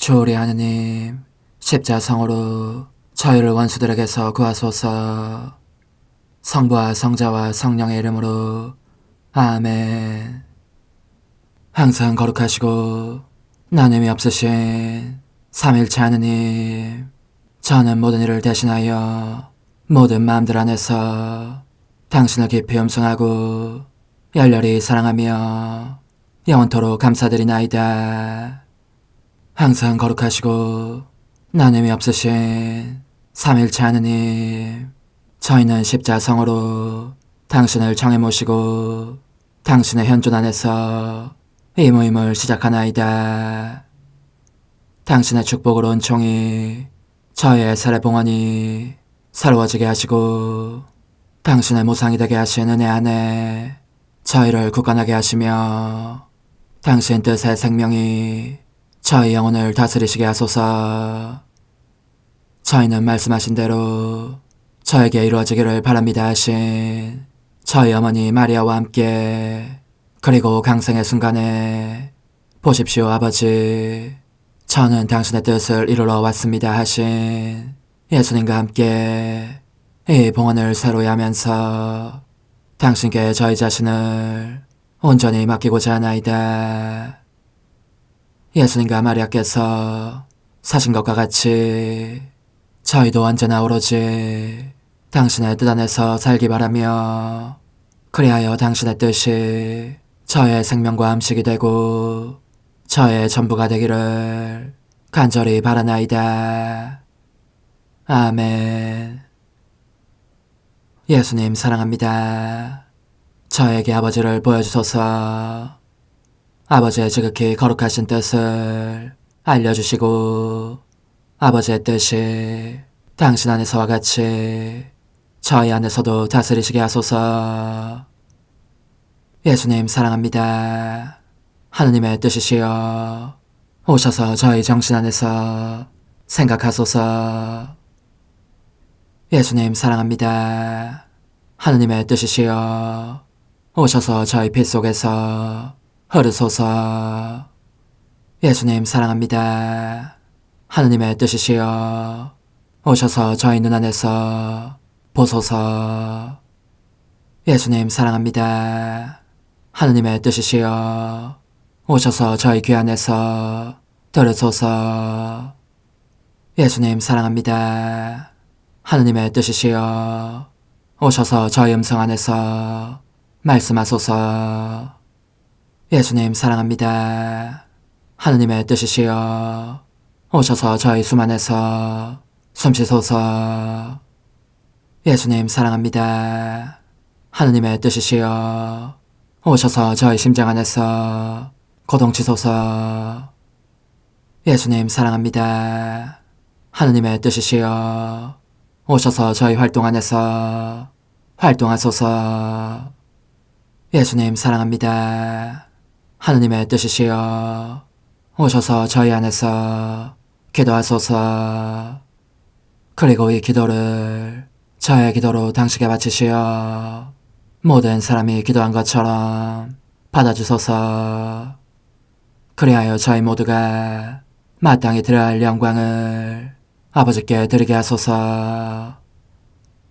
주오리 하느님, 십자성으로 저희를 원수들에게서 구하소서. 성부와 성자와 성령의 이름으로 아멘. 항상 거룩하시고 나눔이 없으신 삼일체 하느님, 저는 모든 일을 대신하여 모든 마음들 안에서 당신을 깊이 음성하고 열렬히 사랑하며 영원토록 감사드리나이다. 항상 거룩하시고 나눔이 없으신 삼일체 하느님, 저희는 십자성으로 당신을 정해 모시고 당신의 현존 안에서 이 모임을 시작하나이다. 당신의 축복으로 은총이 저희의 세례봉헌이 새로워지게 하시고 당신의 모상이 되게 하신 은혜 안에 저희를 굳건하게 하시며 당신 뜻의 생명이 저희 영혼을 다스리시게 하소서. 저희는 말씀하신 대로 저에게 이루어지기를 바랍니다 하신 저희 어머니 마리아와 함께, 그리고 강생의 순간에 보십시오 아버지, 저는 당신의 뜻을 이루러 왔습니다 하신 예수님과 함께 이 봉헌을 새로이 하면서 당신께 저희 자신을 온전히 맡기고자 하나이다. 예수님과 마리아께서 사신 것과 같이 저희도 언제나 오로지 당신의 뜻 안에서 살기 바라며, 그리하여 당신의 뜻이 저의 생명과 음식이 되고 저의 전부가 되기를 간절히 바라나이다. 아멘. 예수님 사랑합니다. 저에게 아버지를 보여주소서. 아버지의 지극히 거룩하신 뜻을 알려주시고 아버지의 뜻이 당신 안에서와 같이 저희 안에서도 다스리시게 하소서. 예수님 사랑합니다. 하느님의 뜻이시여 오셔서 저희 정신 안에서 생각하소서. 예수님 사랑합니다. 하느님의 뜻이시여 오셔서 저희 피 속에서 흐르소서. 예수님 사랑합니다. 하느님의 뜻이시여 오셔서 저희 눈 안에서 보소서. 예수님 사랑합니다. 하느님의 뜻이시여 오셔서 저희 귀 안에서 들으소서. 예수님 사랑합니다. 하느님의 뜻이시여 오셔서 저희 음성 안에서 말씀하소서. 예수님 사랑합니다. 하느님의 뜻이시여 오셔서 저희 숨 안에서 숨쉬소서. 예수님 사랑합니다. 하느님의 뜻이시여 오셔서 저희 심장 안에서 고동치소서. 예수님 사랑합니다. 하느님의 뜻이시여 오셔서 저희 활동 안에서 활동하소서. 예수님 사랑합니다. 하느님의 뜻이시여 오셔서 저희 안에서 기도하소서. 그리고 이 기도를 저의 기도로 당신께 바치시어 모든 사람이 기도한 것처럼 받아주소서. 그리하여 저희 모두가 마땅히 드려야 할 영광을 아버지께 드리게 하소서.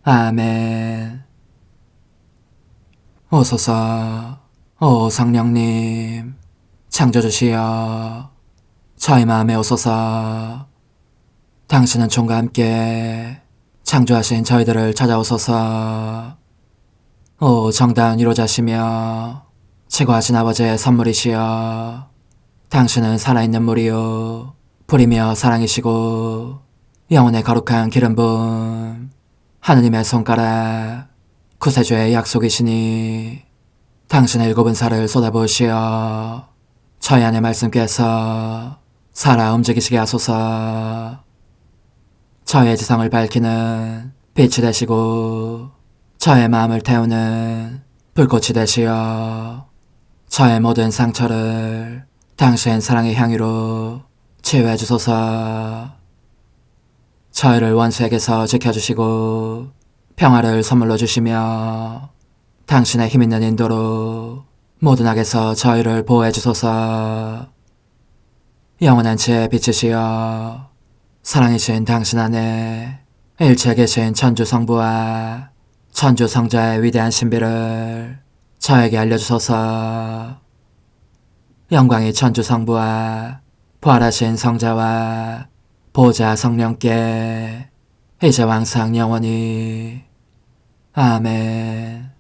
아멘. 오소서. 오 성령님 창조주시여 저희 마음에 오소서. 당신은 총과 함께 창조하신 저희들을 찾아오소서. 오 정다운 위로자시며 최고하신 아버지의 선물이시여 당신은 살아있는 물이요 불이며 사랑이시고 영혼의 거룩한 기름 부음 하느님의 손가락 구세주의 약속이시니 당신의 일곱은 살을 쏟아부으시어 저희 안의 말씀께서 살아 움직이시게 하소서. 저의 지성을 밝히는 빛이 되시고 저의 마음을 태우는 불꽃이 되시어 저의 모든 상처를 당신 사랑의 향유로 치유해 주소서. 저희를 원수에게서 지켜주시고 평화를 선물로 주시며 당신의 힘있는 인도로 모든 악에서 저희를 보호해 주소서. 영원한 제 빛이시여 사랑이신 당신 안에 일체에 계신 천주 성부와 천주 성자의 위대한 신비를 저에게 알려주소서. 영광이 천주 성부와 부활하신 성자와 보좌 성령께 이제와 항상 영원히 아멘.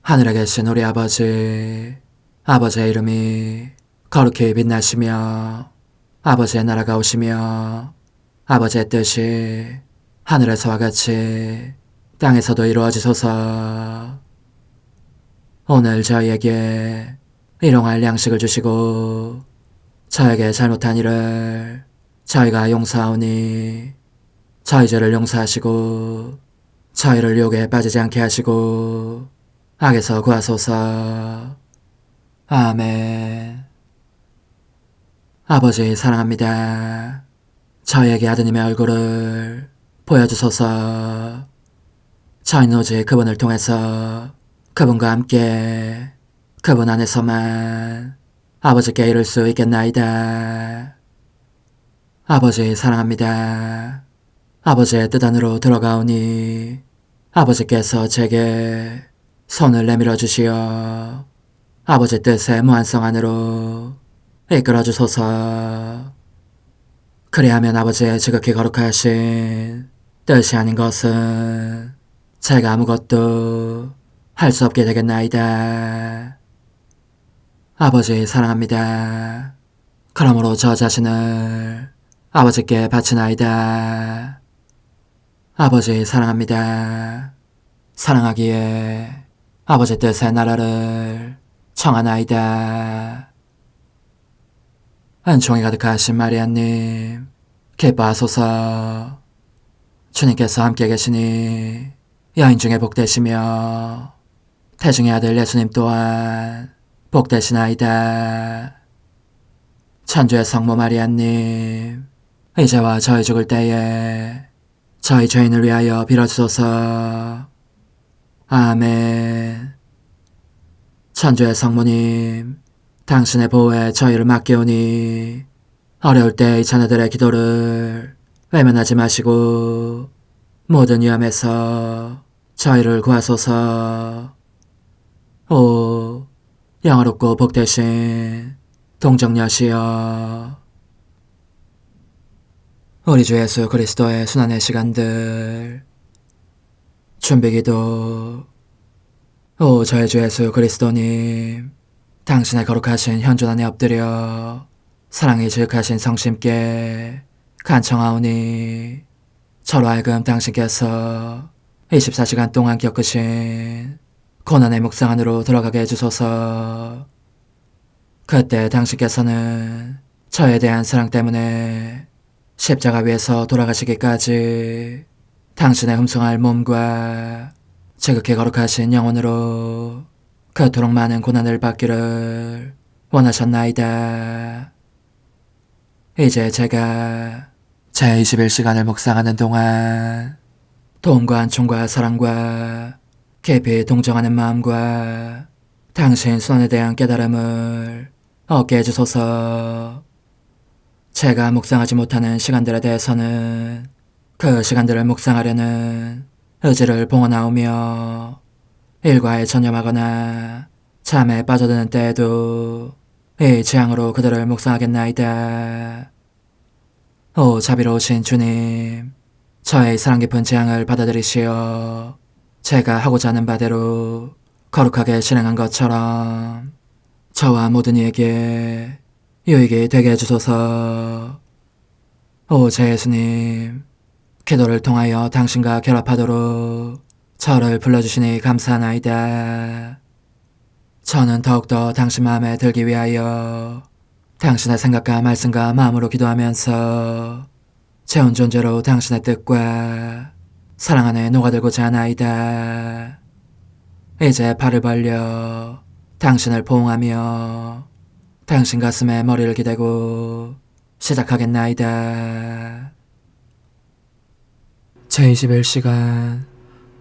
하늘에 계신 우리 아버지, 아버지의 이름이 거룩히 빛나시며 아버지의 나라가 오시며 아버지의 뜻이 하늘에서와 같이 땅에서도 이루어지소서. 오늘 저희에게 일용할 양식을 주시고 저에게 잘못한 일을 저희가 용서하오니 저희 죄를 용서하시고 저희를 유혹에 빠지지 않게 하시고 악에서 구하소서. 아멘. 아버지 사랑합니다. 저희에게 아드님의 얼굴을 보여주소서. 저희는 오직 그분을 통해서 그분과 함께 그분 안에서만 아버지께 이룰 수 있겠나이다. 아버지 사랑합니다. 아버지의 뜻 안으로 들어가오니 아버지께서 제게 손을 내밀어 주시어 아버지 뜻의 무한성 안으로 이끌어 주소서. 그리하면 아버지의 지극히 거룩하신 뜻이 아닌 것은 제가 아무것도 할 수 없게 되겠나이다. 아버지 사랑합니다. 그러므로 저 자신을 아버지께 바치나이다. 아버지 사랑합니다. 사랑하기에 아버지 뜻의 나라를 청하나이다. 은총이 가득하신 마리아님, 기뻐하소서. 주님께서 함께 계시니 여인 중에 복되시며 태중의 아들 예수님 또한 복되시나이다. 천주의 성모 마리아님, 이제와 저희 죽을 때에 저희 죄인을 위하여 빌어주소서. 아멘. 천주의 성모님, 당신의 보호에 저희를 맡기오니 어려울 때 이 자녀들의 기도를 외면하지 마시고 모든 위험에서 저희를 구하소서. 오, 영화롭고 복되신 동정녀시여, 우리 주 예수 그리스도의 순환의 시간들 준비기도. 오 저희 주 예수 그리스도님, 당신의 거룩하신 현존 안에 엎드려 사랑이 지극하신 성심께 간청하오니 저로 하여금 당신께서 24시간 동안 겪으신 고난의 묵상 안으로 들어가게 해주소서. 그때 당신께서는 저에 대한 사랑 때문에 십자가 위에서 돌아가시기까지 당신의 흠숭할 몸과 지극히 거룩하신 영혼으로 그토록 많은 고난을 받기를 원하셨나이다. 이제 제가 제 21시간을 묵상하는 동안 도움과 안총과 사랑과 깊이 동정하는 마음과 당신 손에 대한 깨달음을 얻게 해주소서. 제가 묵상하지 못하는 시간들에 대해서는 그 시간들을 묵상하려는 의지를 봉헌하오며 일과에 전념하거나 잠에 빠져드는 때에도 이 취향으로 그들을 묵상하겠나이다. 오 자비로우신 주님, 저의 사랑 깊은 재앙을 받아들이시어 제가 하고자 하는 바대로 거룩하게 실행한 것처럼 저와 모든 이에게 유익이 되게 해주소서. 오 제 예수님, 기도를 통하여 당신과 결합하도록 저를 불러주시니 감사하나이다. 저는 더욱더 당신 마음에 들기 위하여 당신의 생각과 말씀과 마음으로 기도하면서 재운 존재로 당신의 뜻과 사랑 안에 녹아들고자 하나이다. 이제 팔을 벌려 당신을 포옹하며 당신 가슴에 머리를 기대고 시작하겠나이다. 제21시간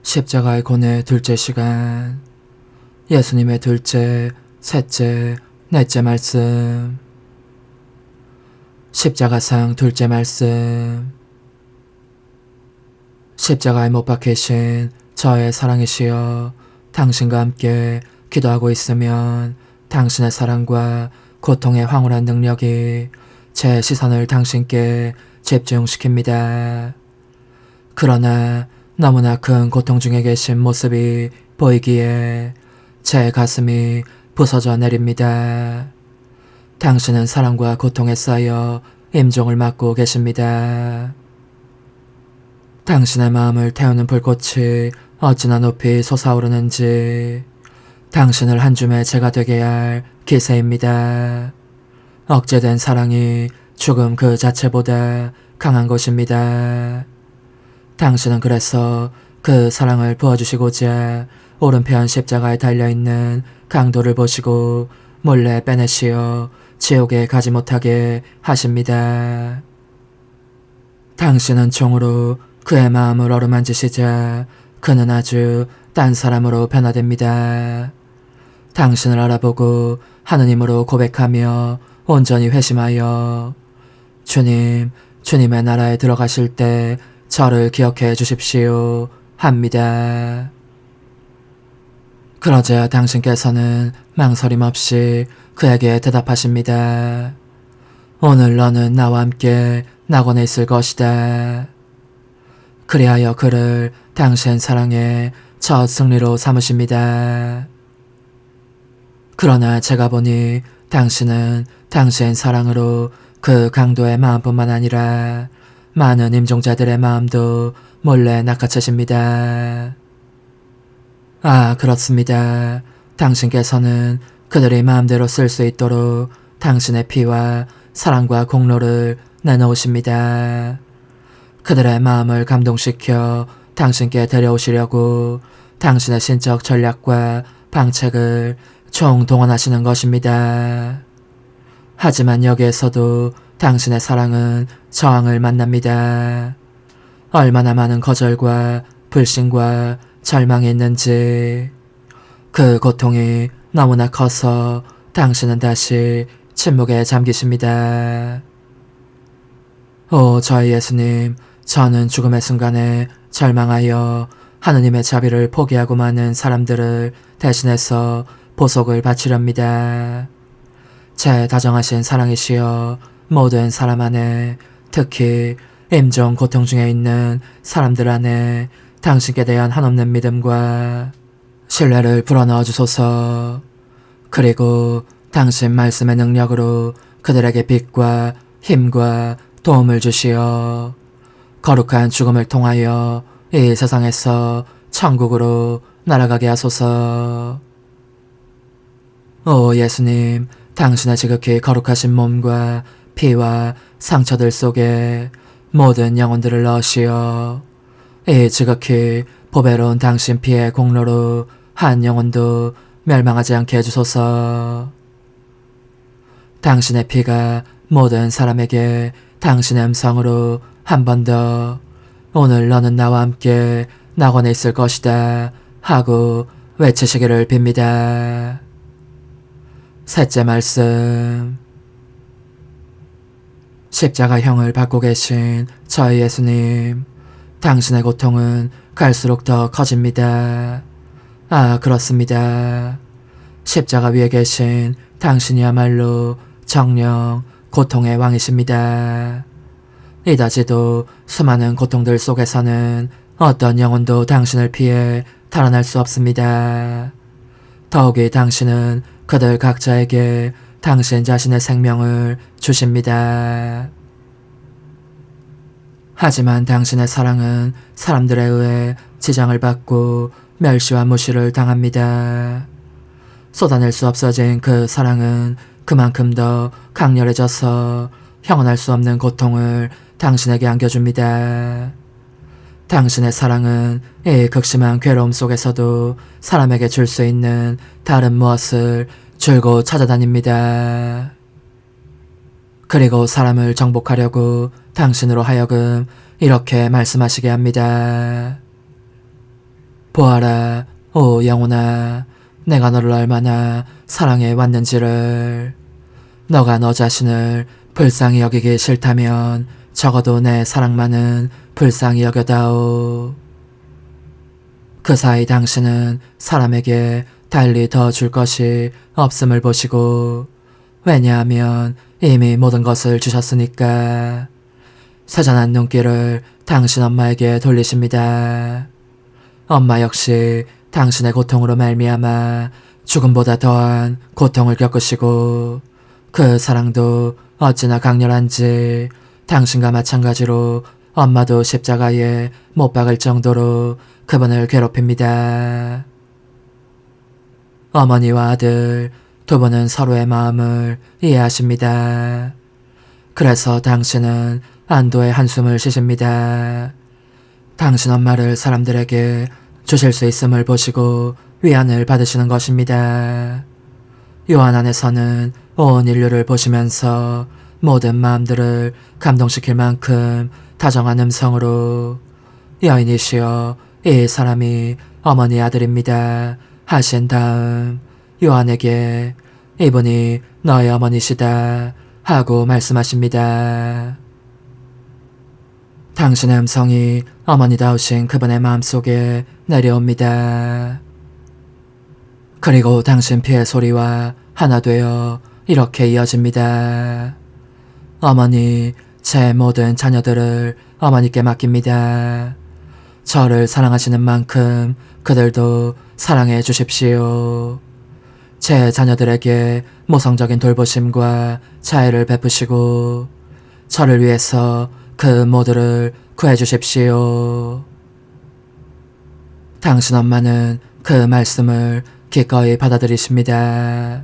십자가의 고뇌 둘째 시간. 예수님의 둘째, 셋째, 넷째 말씀. 십자가상 둘째 말씀. 십자가에 못 박히신 저의 사랑이시여, 당신과 함께 기도하고 있으면 당신의 사랑과 고통의 황홀한 능력이 제 시선을 당신께 집중시킵니다. 그러나 너무나 큰 고통 중에 계신 모습이 보이기에 제 가슴이 부서져 내립니다. 당신은 사랑과 고통에 쌓여 임종을 맞고 계십니다. 당신의 마음을 태우는 불꽃이 어찌나 높이 솟아오르는지 당신을 한 줌의 재가 되게 할 기세입니다. 억제된 사랑이 죽음 그 자체보다 강한 것입니다. 당신은 그래서 그 사랑을 부어주시고자 오른편 십자가에 달려있는 강도를 보시고 몰래 빼내시어 지옥에 가지 못하게 하십니다. 당신은 총으로 그의 마음을 어루만지시자 그는 아주 딴 사람으로 변화됩니다. 당신을 알아보고 하느님으로 고백하며 온전히 회심하여 주님, 주님의 나라에 들어가실 때 저를 기억해 주십시오 합니다. 그러자 당신께서는 망설임 없이 그에게 대답하십니다. 오늘 너는 나와 함께 낙원에 있을 것이다. 그리하여 그를 당신 사랑의 첫 승리로 삼으십니다. 그러나 제가 보니 당신은 당신 사랑으로 그 강도의 마음뿐만 아니라 많은 임종자들의 마음도 몰래 낚아채십니다. 아, 그렇습니다. 당신께서는 그들이 마음대로 쓸 수 있도록 당신의 피와 사랑과 공로를 내놓으십니다. 그들의 마음을 감동시켜 당신께 데려오시려고 당신의 신적 전략과 방책을 총동원하시는 것입니다. 하지만 여기에서도 당신의 사랑은 저항을 만납니다. 얼마나 많은 거절과 불신과 절망이 있는지 그 고통이 너무나 커서 당신은 다시 침묵에 잠기십니다. 오, 저희 예수님, 저는 죽음의 순간에 절망하여 하느님의 자비를 포기하고 많은 사람들을 대신해서 보속을 바치렵니다. 제 다정하신 사랑이시여, 모든 사람 안에, 특히 임종 고통 중에 있는 사람들 안에 당신께 대한 한없는 믿음과 신뢰를 불어넣어 주소서. 그리고 당신 말씀의 능력으로 그들에게 빛과 힘과 도움을 주시어 거룩한 죽음을 통하여 이 세상에서 천국으로 날아가게 하소서. 오 예수님, 당신의 지극히 거룩하신 몸과 피와 상처들 속에 모든 영혼들을 넣으시어 이 지극히 보배로운 당신 피의 공로로 한 영혼도 멸망하지 않게 해주소서. 당신의 피가 모든 사람에게 당신의 음성으로 한 번 더 오늘 너는 나와 함께 낙원에 있을 것이다 하고 외치시기를 빕니다. 셋째 말씀. 십자가형을 받고 계신 저희 예수님, 당신의 고통은 갈수록 더 커집니다. 아, 그렇습니다. 십자가 위에 계신 당신이야말로 정령 고통의 왕이십니다. 이다지도 수많은 고통들 속에서는 어떤 영혼도 당신을 피해 달아날 수 없습니다. 더욱이 당신은 그들 각자에게 당신 자신의 생명을 주십니다. 하지만 당신의 사랑은 사람들에 의해 지장을 받고 멸시와 무시를 당합니다. 쏟아낼 수 없어진 그 사랑은 그만큼 더 강렬해져서 형언할 수 없는 고통을 당신에게 안겨줍니다. 당신의 사랑은 이 극심한 괴로움 속에서도 사람에게 줄 수 있는 다른 무엇을 줄곧 찾아다닙니다. 그리고 사람을 정복하려고 당신으로 하여금 이렇게 말씀하시게 합니다. 보아라, 오 영혼아, 내가 너를 얼마나 사랑해 왔는지를. 너가 너 자신을 불쌍히 여기기 싫다면 적어도 내 사랑만은 불쌍히 여겨다오. 그 사이 당신은 사람에게 달리 더 줄 것이 없음을 보시고, 왜냐하면 이미 모든 것을 주셨으니까 세잔한 눈길을 당신 엄마에게 돌리십니다. 엄마 역시 당신의 고통으로 말미암아 죽음보다 더한 고통을 겪으시고, 그 사랑도 어찌나 강렬한지 당신과 마찬가지로 엄마도 십자가에 못 박을 정도로 그분을 괴롭힙니다. 어머니와 아들 두 분은 서로의 마음을 이해하십니다. 그래서 당신은 안도의 한숨을 쉬십니다. 당신 엄마를 사람들에게 주실 수 있음을 보시고 위안을 받으시는 것입니다. 요한 안에서는 온 인류를 보시면서 모든 마음들을 감동시킬 만큼 다정한 음성으로 여인이시여, 이 사람이 어머니 아들입니다 하신 다음 요한에게 이분이 너의 어머니시다 하고 말씀하십니다. 당신의 음성이 어머니다우신 그분의 마음속에 내려옵니다. 그리고 당신 피의 소리와 하나 되어 이렇게 이어집니다. 어머니, 제 모든 자녀들을 어머니께 맡깁니다. 저를 사랑하시는 만큼 그들도 사랑해 주십시오. 제 자녀들에게 모성적인 돌보심과 자애를 베푸시고 저를 위해서 그 모두를 구해 주십시오. 당신 엄마는 그 말씀을 기꺼이 받아들이십니다.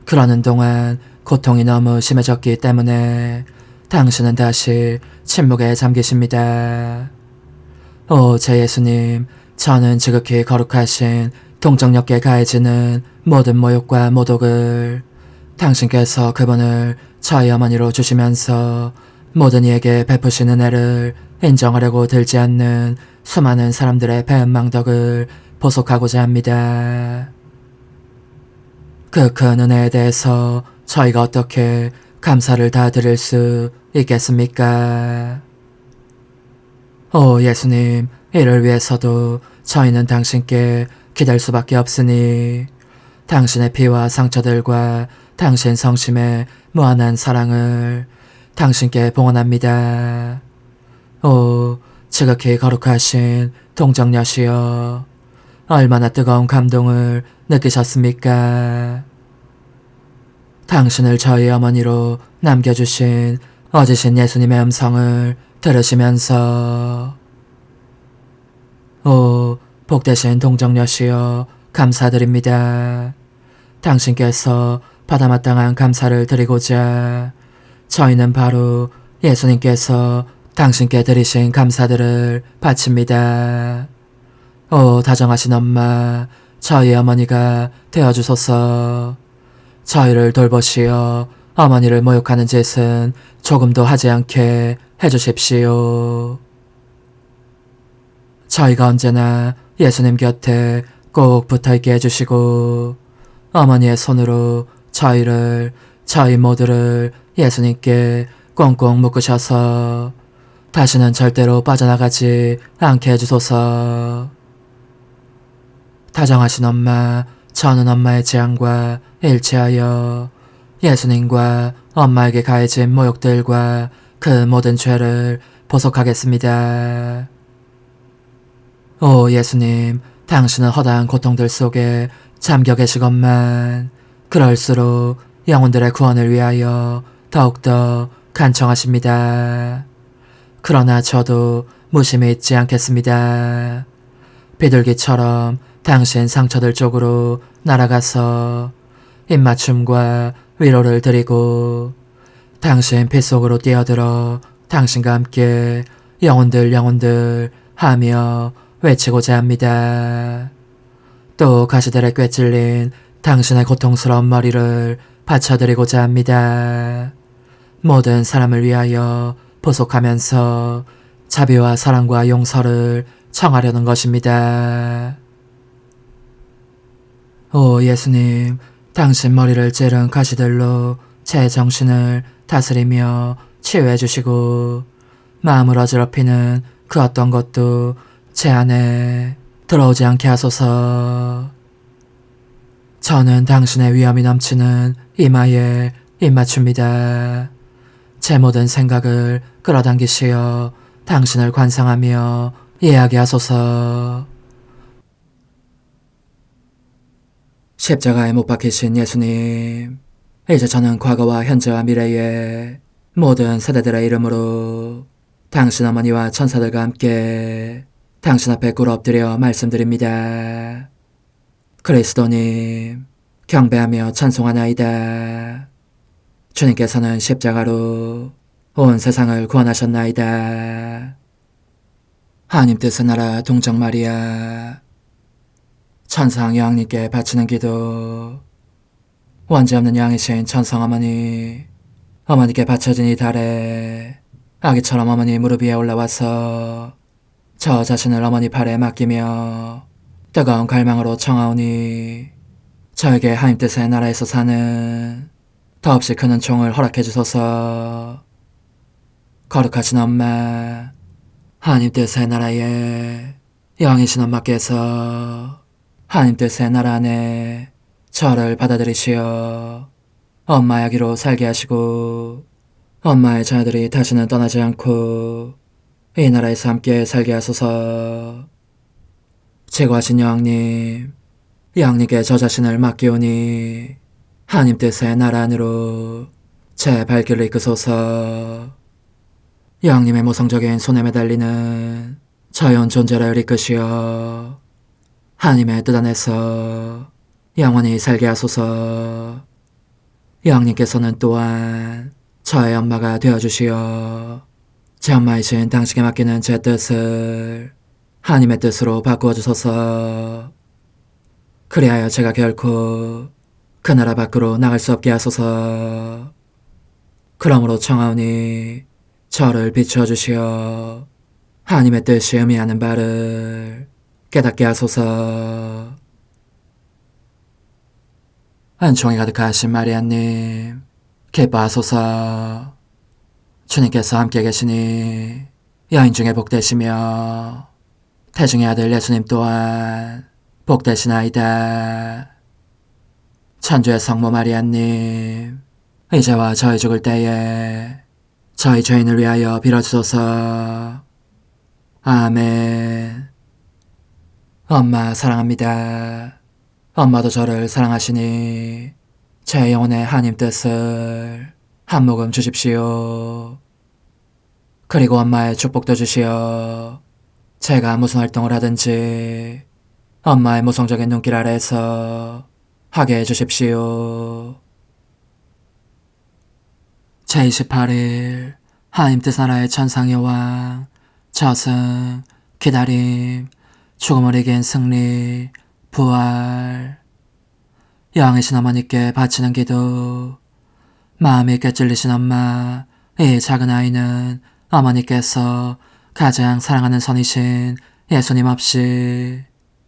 그러는 동안 고통이 너무 심해졌기 때문에 당신은 다시 침묵에 잠기십니다. 오, 제 예수님, 저는 지극히 거룩하신 동정역에 가해지는 모든 모욕과 모독을 당신께서 그분을 저희 어머니로 주시면서 모든 이에게 베푸시는 은혜를 인정하려고 들지 않는 수많은 사람들의 배은망덕을 보속하고자 합니다. 그 큰 은혜에 대해서 저희가 어떻게 감사를 다 드릴 수 있겠습니까? 오 예수님, 이를 위해서도 저희는 당신께 기댈 수밖에 없으니 당신의 피와 상처들과 당신 성심의 무한한 사랑을 당신께 봉헌합니다. 오 지극히 거룩하신 동정녀시여, 얼마나 뜨거운 감동을 느끼셨습니까? 당신을 저희 어머니로 남겨주신 어지신 예수님의 음성을 들으시면서 오 복되신 동정녀시여, 감사드립니다. 당신께서 받아마땅한 감사를 드리고자 저희는 바로 예수님께서 당신께 드리신 감사들을 바칩니다. 오 다정하신 엄마, 저희 어머니가 되어주소서. 저희를 돌보시어 어머니를 모욕하는 짓은 조금도 하지 않게 해주십시오. 저희가 언제나 예수님 곁에 꼭 붙어있게 해주시고 어머니의 손으로 저희 모두를 예수님께 꽁꽁 묶으셔서 다시는 절대로 빠져나가지 않게 해주소서. 다정하신 엄마, 저는 엄마의 재앙과 일치하여 예수님과 엄마에게 가해진 모욕들과 그 모든 죄를 보속하겠습니다. 오 예수님, 당신은 허다한 고통들 속에 잠겨 계시건만 그럴수록 영혼들의 구원을 위하여 더욱더 간청하십니다. 그러나 저도 무심히 있지 않겠습니다. 비둘기처럼 당신 상처들 쪽으로 날아가서 입맞춤과 위로를 드리고 당신 피 속으로 뛰어들어 당신과 함께 영혼들 하며 외치고자 합니다. 또 가시들에 꿰찔린 당신의 고통스러운 머리를 받쳐드리고자 합니다. 모든 사람을 위하여 보속하면서 자비와 사랑과 용서를 청하려는 것입니다. 오 예수님, 당신 머리를 찌른 가시들로 제 정신을 다스리며 치유해 주시고 마음을 어지럽히는 그 어떤 것도 제 안에 들어오지 않게 하소서. 저는 당신의 위엄이 넘치는 이마에 입맞춥니다. 제 모든 생각을 끌어당기시어 당신을 관상하며 이해하게 하소서. 십자가에 못 박히신 예수님, 이제 저는 과거와 현재와 미래의 모든 세대들의 이름으로 당신 어머니와 천사들과 함께 당신 앞에 꿇어 엎드려 말씀드립니다. 그리스도님, 경배하며 찬송하나이다. 주님께서는 십자가로 온 세상을 구원하셨나이다. 하나님 뜻의 나라 동정 마리아, 천상 여왕님께 바치는 기도. 원죄 없는 양이신 천상 어머니, 어머니께 바쳐진 이 달에 아기처럼 어머니 무릎 위에 올라와서 저 자신을 어머니 팔에 맡기며 뜨거운 갈망으로 청하오니 저에게 하나님 뜻의 나라에서 사는 더없이 큰 은총을 허락해 주소서. 거룩하신 엄마, 하나님 뜻의 나라에 영이신 엄마께서 하나님 뜻의 나라 안에 저를 받아들이시어 엄마의 아기로 살게 하시고 엄마의 자녀들이 다시는 떠나지 않고 이 나라에서 함께 살게 하소서. 제거하신 여왕님, 여왕님께 저 자신을 맡기오니 하나님 뜻의 나라 안으로 제 발길을 이끄소서. 여왕님의 모성적인 손에 매달리는 자연 존재를 이끄시어 하나님의 뜻 안에서 영원히 살게 하소서. 여왕님께서는 또한 저의 엄마가 되어주시어 제 엄마이신 당신께 맡기는 제 뜻을 하나님의 뜻으로 바꾸어 주소서. 그리하여 제가 결코 그 나라 밖으로 나갈 수 없게 하소서. 그러므로 청하오니 저를 비추어 주시어 하나님의 뜻이 의미하는 바를 깨닫게 하소서. 은총이 가득하신 마리아님, 기뻐하소서. 주님께서 함께 계시니 여인 중에 복되시며 태중의 아들 예수님 또한 복되시나이다. 천주의 성모 마리아님, 이제와 저희 죽을 때에 저희 죄인을 위하여 빌어주소서. 아멘. 엄마 사랑합니다. 엄마도 저를 사랑하시니 제 영혼의 하나님 뜻을 한 모금 주십시오. 그리고 엄마의 축복도 주시어 제가 무슨 활동을 하든지 엄마의 모성적인 눈길 아래에서 하게 해주십시오. 제28일 하나님 뜻 나라의 천상여왕, 저승, 기다림, 죽음을 이긴 승리, 부활. 여왕이신 어머니께 바치는 기도. 마음이 깨찔리신 엄마, 이 작은 아이는 어머니께서 가장 사랑하는 선이신 예수님 없이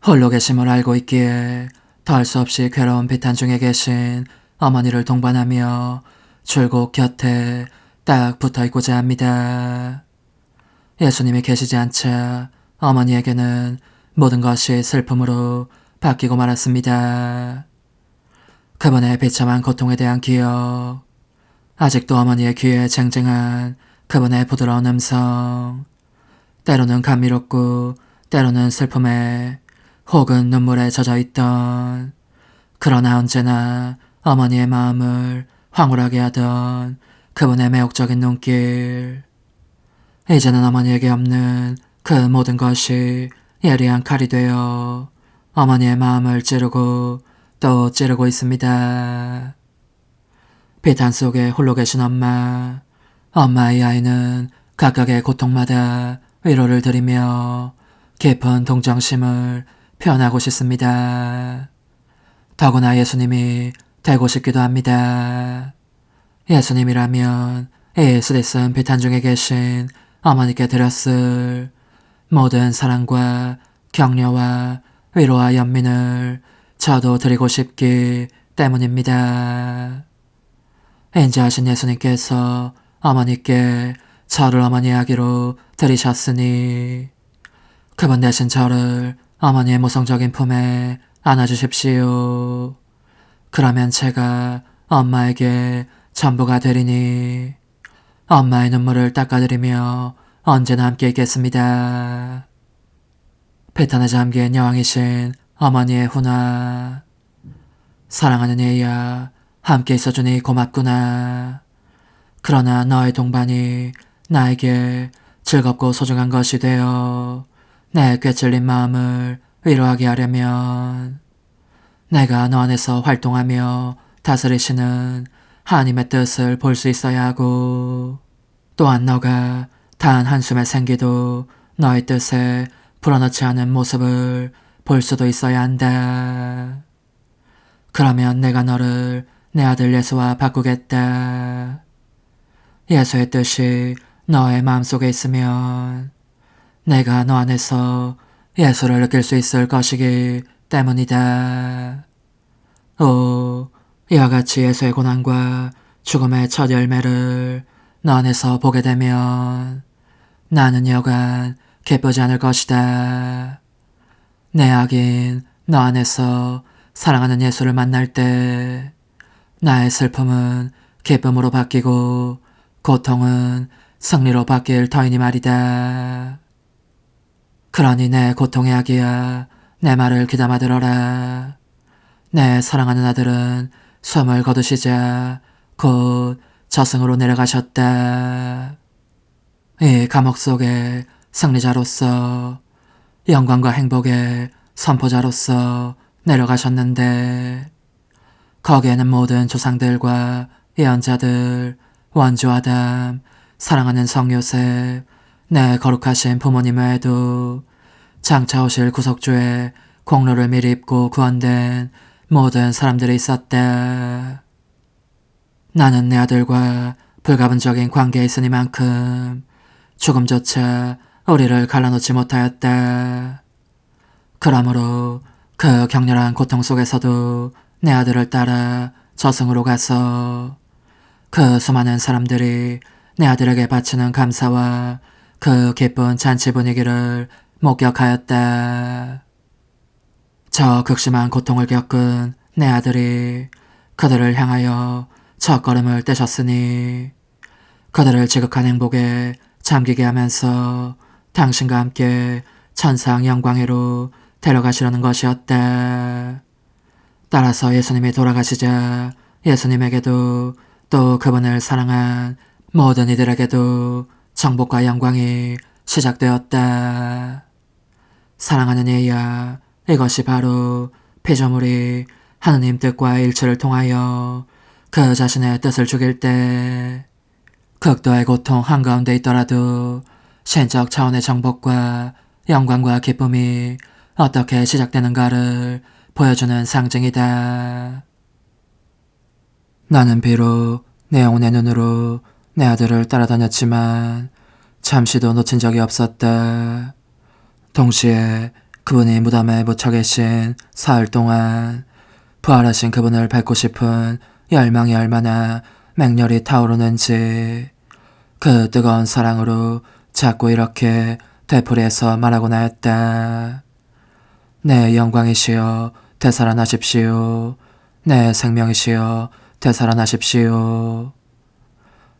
홀로 계심을 알고 있기에 더할 수 없이 괴로운 비탄 중에 계신 어머니를 동반하며 줄곧 곁에 딱 붙어있고자 합니다. 예수님이 계시지 않자 어머니에게는 모든 것이 슬픔으로 바뀌고 말았습니다. 그분의 비참한 고통에 대한 기억, 아직도 어머니의 귀에 쟁쟁한 그분의 부드러운 음성, 때로는 감미롭고 때로는 슬픔에 혹은 눈물에 젖어있던, 그러나 언제나 어머니의 마음을 황홀하게 하던 그분의 매혹적인 눈길. 이제는 어머니에게 없는 그 모든 것이 예리한 칼이 되어 어머니의 마음을 찌르고 또 찌르고 있습니다. 비탄 속에 홀로 계신 엄마, 엄마의 아이는 각각의 고통마다 위로를 드리며 깊은 동정심을 표현하고 싶습니다. 더구나 예수님이 되고 싶기도 합니다. 예수님이라면 이 쓰디쓴 비탄 중에 계신 어머니께 드렸을 모든 사랑과 격려와 위로와 연민을 저도 드리고 싶기 때문입니다. 인자하신 예수님께서 어머니께 저를 어머니 아기로 들이셨으니 그분 대신 저를 어머니의 모성적인 품에 안아주십시오. 그러면 제가 엄마에게 전부가 되리니 엄마의 눈물을 닦아드리며 언제나 함께 있겠습니다. 패턴에 잠긴 여왕이신 어머니의 훈화. 사랑하는 얘야, 함께 있어주니 고맙구나. 그러나 너의 동반이 나에게 즐겁고 소중한 것이 되어 내 꿰찔린 마음을 위로하게 하려면 내가 너 안에서 활동하며 다스리시는 하나님의 뜻을 볼 수 있어야 하고, 또한 너가 단 한숨의 생기도 너의 뜻에 불어넣지 않은 모습을 볼 수도 있어야 한다. 그러면 내가 너를 내 아들 예수와 바꾸겠다. 예수의 뜻이 너의 마음속에 있으면 내가 너 안에서 예수를 느낄 수 있을 것이기 때문이다. 오, 이와 같이 예수의 고난과 죽음의 첫 열매를 너 안에서 보게 되면 나는 여간 기쁘지 않을 것이다. 내 악인 너 안에서 사랑하는 예수를 만날 때 나의 슬픔은 기쁨으로 바뀌고 고통은 승리로 바뀔 터이니 말이다. 그러니 내 고통의 아기야, 내 말을 귀담아 들어라. 내 사랑하는 아들은 숨을 거두시자 곧 저승으로 내려가셨다. 이 감옥 속에 승리자로서 영광과 행복의 선포자로서 내려가셨는데 거기에는 모든 조상들과 예언자들, 원주 아담, 사랑하는 성 요셉, 내 거룩하신 부모님 외에도 장차 오실 구속주의 공로를 미리 입고 구원된 모든 사람들이 있었다. 나는 내 아들과 불가분적인 관계에 있으니만큼 죽음조차 우리를 갈라놓지 못하였다. 그러므로 그 격렬한 고통 속에서도 내 아들을 따라 저승으로 가서 그 수많은 사람들이 내 아들에게 바치는 감사와 그 기쁜 잔치 분위기를 목격하였다. 저 극심한 고통을 겪은 내 아들이 그들을 향하여 첫걸음을 떼셨으니 그들을 지극한 행복에 잠기게 하면서 당신과 함께 천상 영광으로 데려가시려는 것이었다. 따라서 예수님이 돌아가시자 예수님에게도 또 그분을 사랑한 모든 이들에게도 정복과 영광이 시작되었다. 사랑하는 얘야, 이것이 바로 피조물이 하느님 뜻과 일치를 통하여 그 자신의 뜻을 죽일 때 극도의 고통 한가운데 있더라도 신적 차원의 정복과 영광과 기쁨이 어떻게 시작되는가를 보여주는 상징이다. 나는 비록 내 영혼의 눈으로 내 아들을 따라다녔지만 잠시도 놓친 적이 없었다. 동시에 그분이 무덤에 묻혀 계신 사흘 동안 부활하신 그분을 뵙고 싶은 열망이 얼마나 맹렬히 타오르는지 그 뜨거운 사랑으로 자꾸 이렇게 되풀이해서 말하곤 하였다. 내 영광이시여 되살아나십시오. 내 생명이시여 되살아나십시오.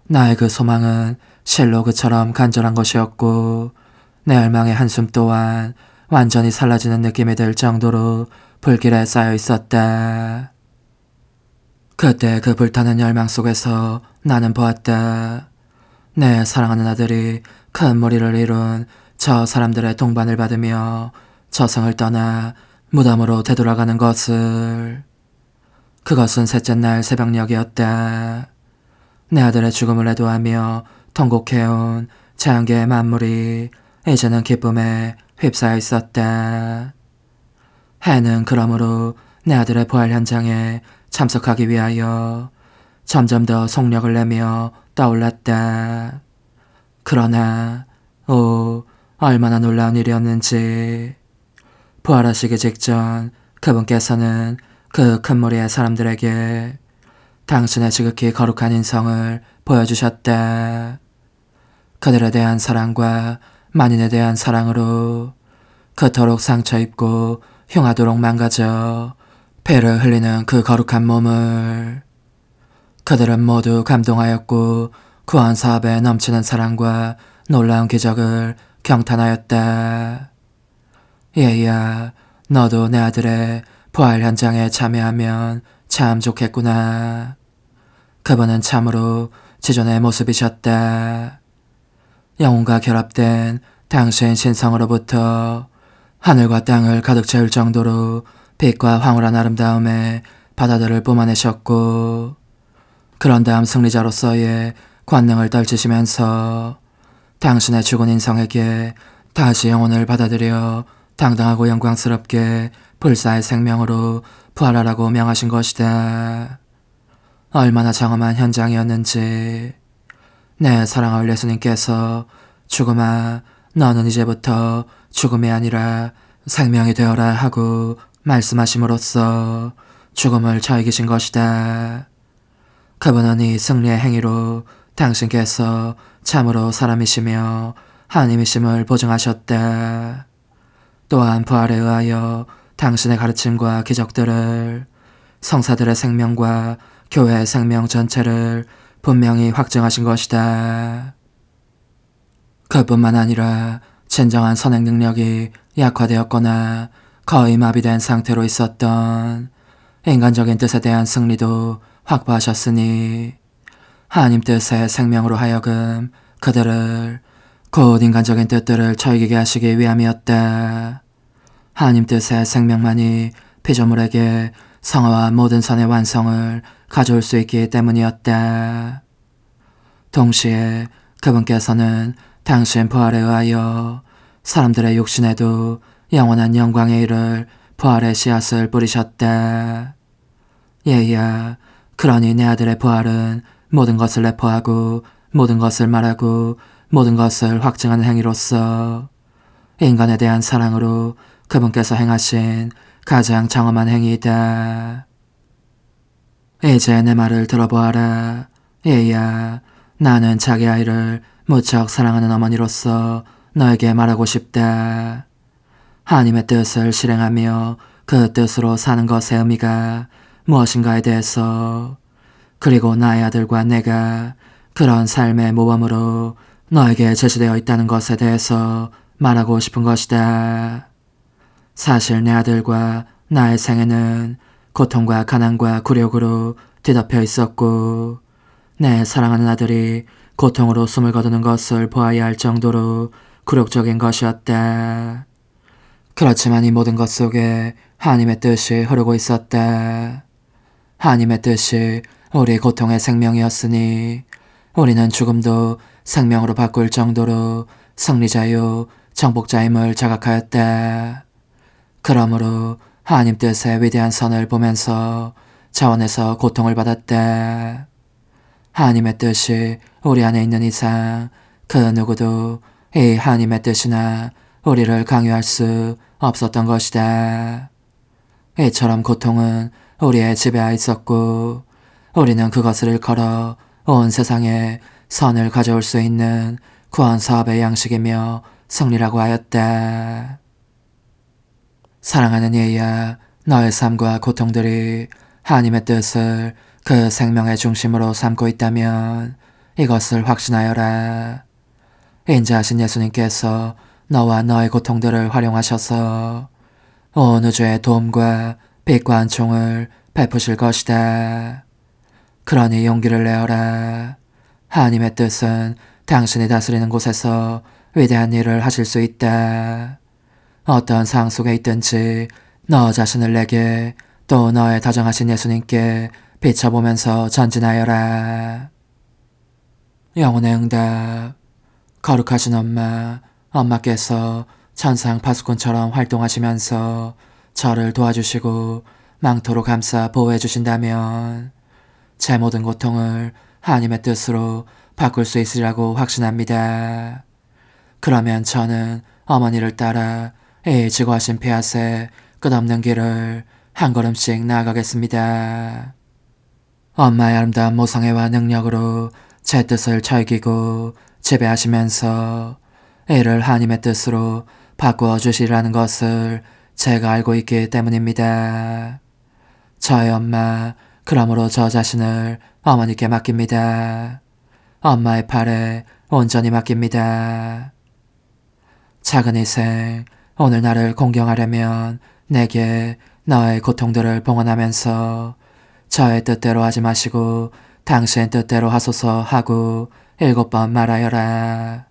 나의 그 소망은 실로 그처럼 간절한 것이었고 내 열망의 한숨 또한 완전히 사라지는 느낌이 들 정도로 불길에 쌓여 있었다. 그때 그 불타는 열망 속에서 나는 보았다. 내 사랑하는 아들이 큰 무리를 이룬 저 사람들의 동반을 받으며 저승을 떠나 무덤으로 되돌아가는 것을. 그것은 셋째 날 새벽녘이었다. 내 아들의 죽음을 애도하며 통곡해온 자연계의 만물이 이제는 기쁨에 휩싸여 있었다. 해는 그러므로 내 아들의 부활 현장에 참석하기 위하여 점점 더 속력을 내며 떠올랐다. 그러나 얼마나 놀라운 일이었는지. 부활하시기 직전 그분께서는 그 큰 무리의 사람들에게 당신의 지극히 거룩한 인성을 보여주셨다. 그들에 대한 사랑과 만인에 대한 사랑으로 그토록 상처 입고 흉하도록 망가져 피를 흘리는 그 거룩한 몸을 그들은 모두 감동하였고 구원 사업에 넘치는 사랑과 놀라운 기적을 경탄하였다. 얘야, 너도 내 아들의 부활 현장에 참여하면 참 좋겠구나. 그분은 참으로 지존의 모습이셨다. 영혼과 결합된 당신 신성으로부터 하늘과 땅을 가득 채울 정도로 빛과 황홀한 아름다움에 바다들을 뿜어내셨고 그런 다음 승리자로서의 권능을 떨치시면서 당신의 죽은 인성에게 다시 영혼을 받아들여 당당하고 영광스럽게 불사의 생명으로 부활하라고 명하신 것이다. 얼마나 장엄한 현장이었는지. 내 사랑하는 예수님께서 죽음아 너는 이제부터 죽음이 아니라 생명이 되어라 하고 말씀하심으로써 죽음을 저 이기신 것이다. 그분은 이 승리의 행위로 당신께서 참으로 사람이시며 하나님이심을 보증하셨다. 또한 부활에 의하여 당신의 가르침과 기적들을 성사들의 생명과 교회의 생명 전체를 분명히 확증하신 것이다. 그뿐만 아니라 진정한 선행 능력이 약화되었거나 거의 마비된 상태로 있었던 인간적인 뜻에 대한 승리도 확보하셨으니 하나님 뜻의 생명으로 하여금 그들을 곧 인간적인 뜻들을 저이기게 하시기 위함이었다. 하나님 뜻의 생명만이 피조물에게 성화와 모든 선의 완성을 가져올 수 있기 때문이었다. 동시에 그분께서는 당신 부활에 의하여 사람들의 육신에도 영원한 영광에 이를 부활의 씨앗을 뿌리셨다. 얘야, 그러니 내 아들의 부활은 모든 것을 내포하고 모든 것을 말하고 모든 것을 확증하는 행위로서 인간에 대한 사랑으로 그분께서 행하신 가장 장엄한 행위이다. 이제 내 말을 들어보아라. 얘야, 나는 자기 아이를 무척 사랑하는 어머니로서 너에게 말하고 싶다. 하나님의 뜻을 실행하며 그 뜻으로 사는 것의 의미가 무엇인가에 대해서, 그리고 나의 아들과 내가 그런 삶의 모범으로 너에게 제시되어 있다는 것에 대해서 말하고 싶은 것이다. 사실 내 아들과 나의 생애는 고통과 가난과 굴욕으로 뒤덮여 있었고 내 사랑하는 아들이 고통으로 숨을 거두는 것을 보아야 할 정도로 굴욕적인 것이었다. 그렇지만 이 모든 것 속에 하나님의 뜻이 흐르고 있었다. 하나님의 뜻이 우리 고통의 생명이었으니 우리는 죽음도 생명으로 바꿀 정도로 승리자요 정복자임을 자각하였다. 그러므로 하나님 뜻의 위대한 선을 보면서 자원에서 고통을 받았다. 하나님의 뜻이 우리 안에 있는 이상 그 누구도 이 하나님의 뜻이나 우리를 강요할 수 없었던 것이다. 이처럼 고통은 우리의 지배하에 있었고 우리는 그것을 일컬어 온 세상에 선을 가져올 수 있는 구원 사업의 양식이며 승리라고 하였다. 사랑하는 얘야, 너의 삶과 고통들이 하나님의 뜻을 그 생명의 중심으로 삼고 있다면 이것을 확신하여라. 인자하신 예수님께서 너와 너의 고통들을 활용하셔서 온 우주의 도움과 빛과 은총을 베푸실 것이다. 그러니 용기를 내어라. 하나님의 뜻은 당신이 다스리는 곳에서 위대한 일을 하실 수 있다. 어떤 상황 속에 있든지 너 자신을 내게 또 너의 다정하신 예수님께 비춰보면서 전진하여라. 영혼의 응답. 거룩하신 엄마께서 천상 파수꾼처럼 활동하시면서 저를 도와주시고 망토로 감싸 보호해 주신다면 제 모든 고통을 하나님의 뜻으로 바꿀 수 있으리라고 확신합니다. 그러면 저는 어머니를 따라 이 지고하신 폐하새 끝없는 길을 한 걸음씩 나아가겠습니다. 엄마의 아름다운 모성애와 능력으로 제 뜻을 즐기고 지배하시면서 이를 하나님의 뜻으로 바꾸어 주시라는 것을 제가 알고 있기 때문입니다. 저의 엄마, 그러므로 저 자신을 어머니께 맡깁니다. 엄마의 팔에 온전히 맡깁니다. 작은 희생, 오늘 나를 공경하려면 내게 너의 고통들을 봉헌하면서 저의 뜻대로 하지 마시고 당신 뜻대로 하소서 하고 7번 말하여라.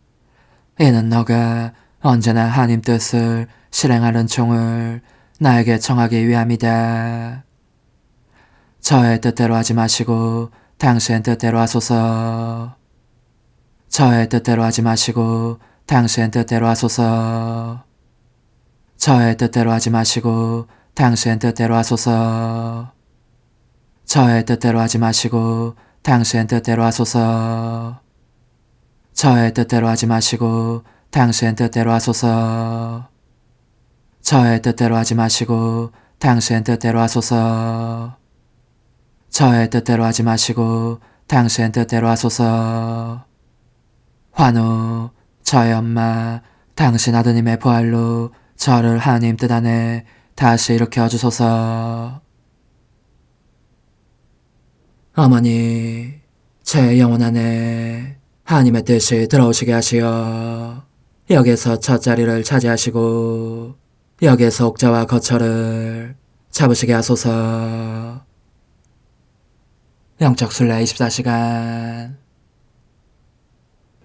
이는 너가 언제나 하나님 뜻을 실행하는 종을 나에게 청하기 위함이다. 저의 뜻대로 하지 마시고 당신 뜻대로 하소서. 저의 뜻대로 하지 마시고 당신 뜻대로 하소서. 저의 뜻대로 하지 마시고 당신 뜻대로 하소서. 저의 뜻대로 하지 마시고 당신 뜻대로 하소서. 저의 뜻대로 하지 마시고 당신 뜻대로 하소서. 저의 뜻대로 하지 마시고 당신 뜻대로 하소서. 저의 뜻대로 하지 마시고 당신 뜻대로 하소서. 환우, 저의 엄마, 당신 아드님의 부활로 저를 하나님 뜻 안에 다시 일으켜 주소서. 어머니, 제 영혼 안에 하나님의 뜻이 들어오시게 하시어 여기에서 첫 자리를 차지하시고 여기에서 옥자와 거처를 잡으시게 하소서. 영적 순례 24시간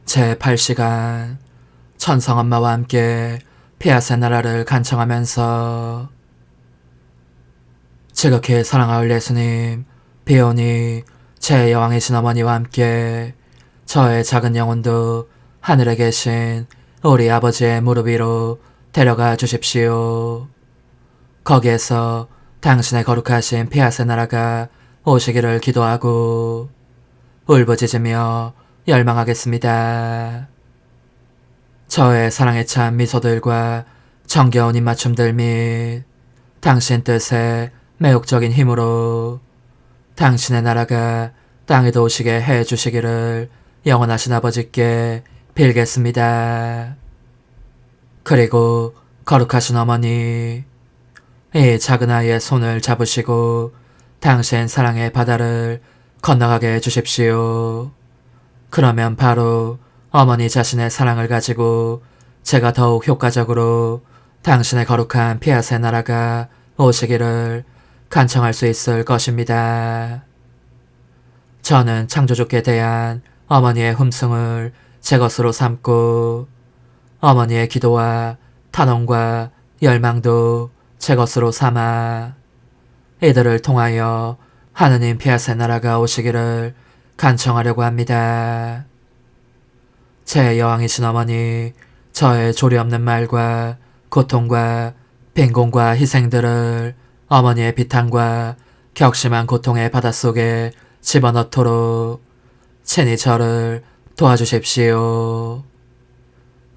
제8시간 천성엄마와 함께 피아세 나라를 간청하면서 지극히 사랑하올 예수님, 비오니 제 여왕이신 어머니와 함께 저의 작은 영혼도 하늘에 계신 우리 아버지의 무릎 위로 데려가 주십시오. 거기에서 당신의 거룩하신 피아세 나라가 오시기를 기도하고 울부짖으며 열망하겠습니다. 저의 사랑에 찬 미소들과 정겨운 입맞춤들 및 당신 뜻에 매혹적인 힘으로 당신의 나라가 땅에도 오시게 해주시기를 영원하신 아버지께 빌겠습니다. 그리고 거룩하신 어머니, 이 작은 아이의 손을 잡으시고 당신 사랑의 바다를 건너가게 해주십시오. 그러면 바로 어머니 자신의 사랑을 가지고 제가 더욱 효과적으로 당신의 거룩한 피아세 나라가 오시기를 간청할 수 있을 것입니다. 저는 창조주께 대한 어머니의 흠숭을 제 것으로 삼고 어머니의 기도와 탄원과 열망도 제 것으로 삼아 이들을 통하여 하느님 피아세 나라가 오시기를 간청하려고 합니다. 제 여왕이신 어머니, 저의 조리 없는 말과 고통과 빈곤과 희생들을 어머니의 비탄과 격심한 고통의 바닷속에 집어넣도록 친히 저를 도와주십시오.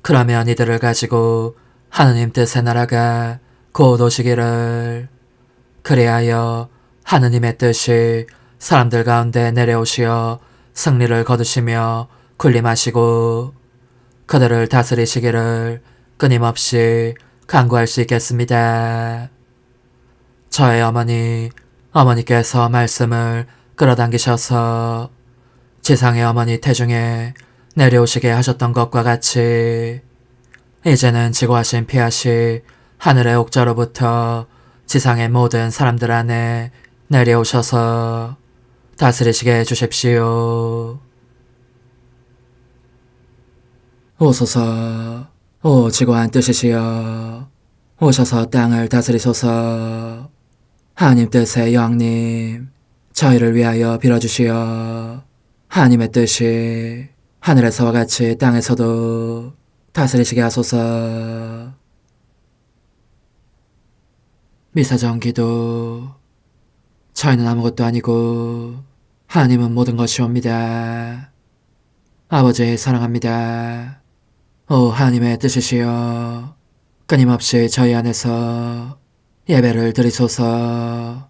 그러면 이들을 가지고 하느님 뜻의 나라가 곧 오시기를, 그리하여 하느님의 뜻이 사람들 가운데 내려오시어 승리를 거두시며 군림하시고 그들을 다스리시기를 끊임없이 간구할 수 있겠습니다. 저의 어머니께서 말씀을 끌어당기셔서 지상의 어머니 태중에 내려오시게 하셨던 것과 같이 이제는 지고하신 피하시 하늘의 옥자로부터 지상의 모든 사람들 안에 내려오셔서 다스리시게 해주십시오. 오소서, 오 지고한 뜻이시여, 오셔서 땅을 다스리소서. 하나님 뜻의 여왕님, 저희를 위하여 빌어주시어 하나님의 뜻이 하늘에서와 같이 땅에서도 다스리시게 하소서. 미사정 기도. 저희는 아무것도 아니고 하나님은 모든 것이옵니다. 아버지 사랑합니다. 오 하나님의 뜻이시여, 끊임없이 저희 안에서 예배를 드리소서.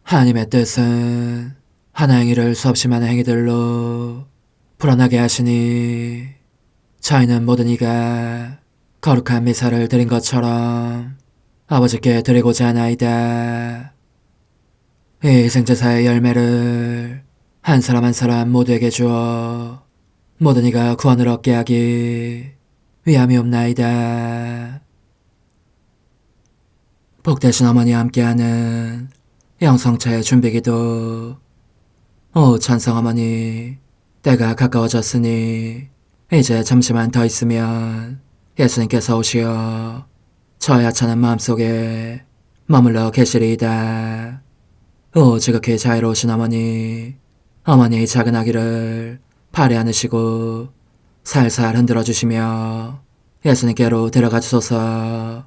하나님의 뜻은 하나 행위를 수없이 많은 행위들로 불어나게 하시니 저희는 모든 이가 거룩한 미사를 드린 것처럼 아버지께 드리고자 하나이다. 이 희생제사의 열매를 한 사람 한 사람 모두에게 주어 모든 이가 구원을 얻게 하기 위함이옵나이다. 복되신 어머니와 함께하는 영성차의 준비기도. 오 찬성 어머니, 때가 가까워졌으니 이제 잠시만 더 있으면 예수님께서 오시어 저의 하찮은 마음속에 머물러 계시리이다. 오 지극히 자유로우신 어머니, 어머니의 작은 아기를 팔에 안으시고 살살 흔들어 주시며 예수님께로 데려가 주소서.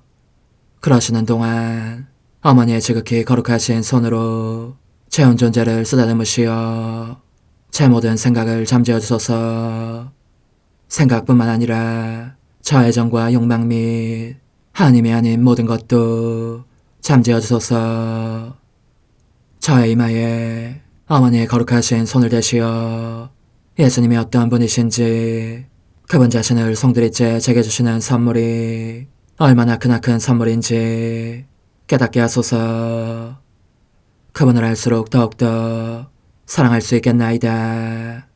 그러시는 동안 어머니의 지극히 거룩하신 손으로 제 온 존재를 쓰다듬으시어 제 모든 생각을 잠재워 주소서. 생각뿐만 아니라 저의 정과 욕망 및 하나님이 아닌 모든 것도 잠재워 주소서. 저의 이마에 어머니의 거룩하신 손을 대시어 예수님이 어떤 분이신지, 그분 자신을 송두리째 제게 주시는 선물이 얼마나 크나큰 선물인지 깨닫게 하소서. 그분을 알수록 더욱더 사랑할 수 있겠나이다.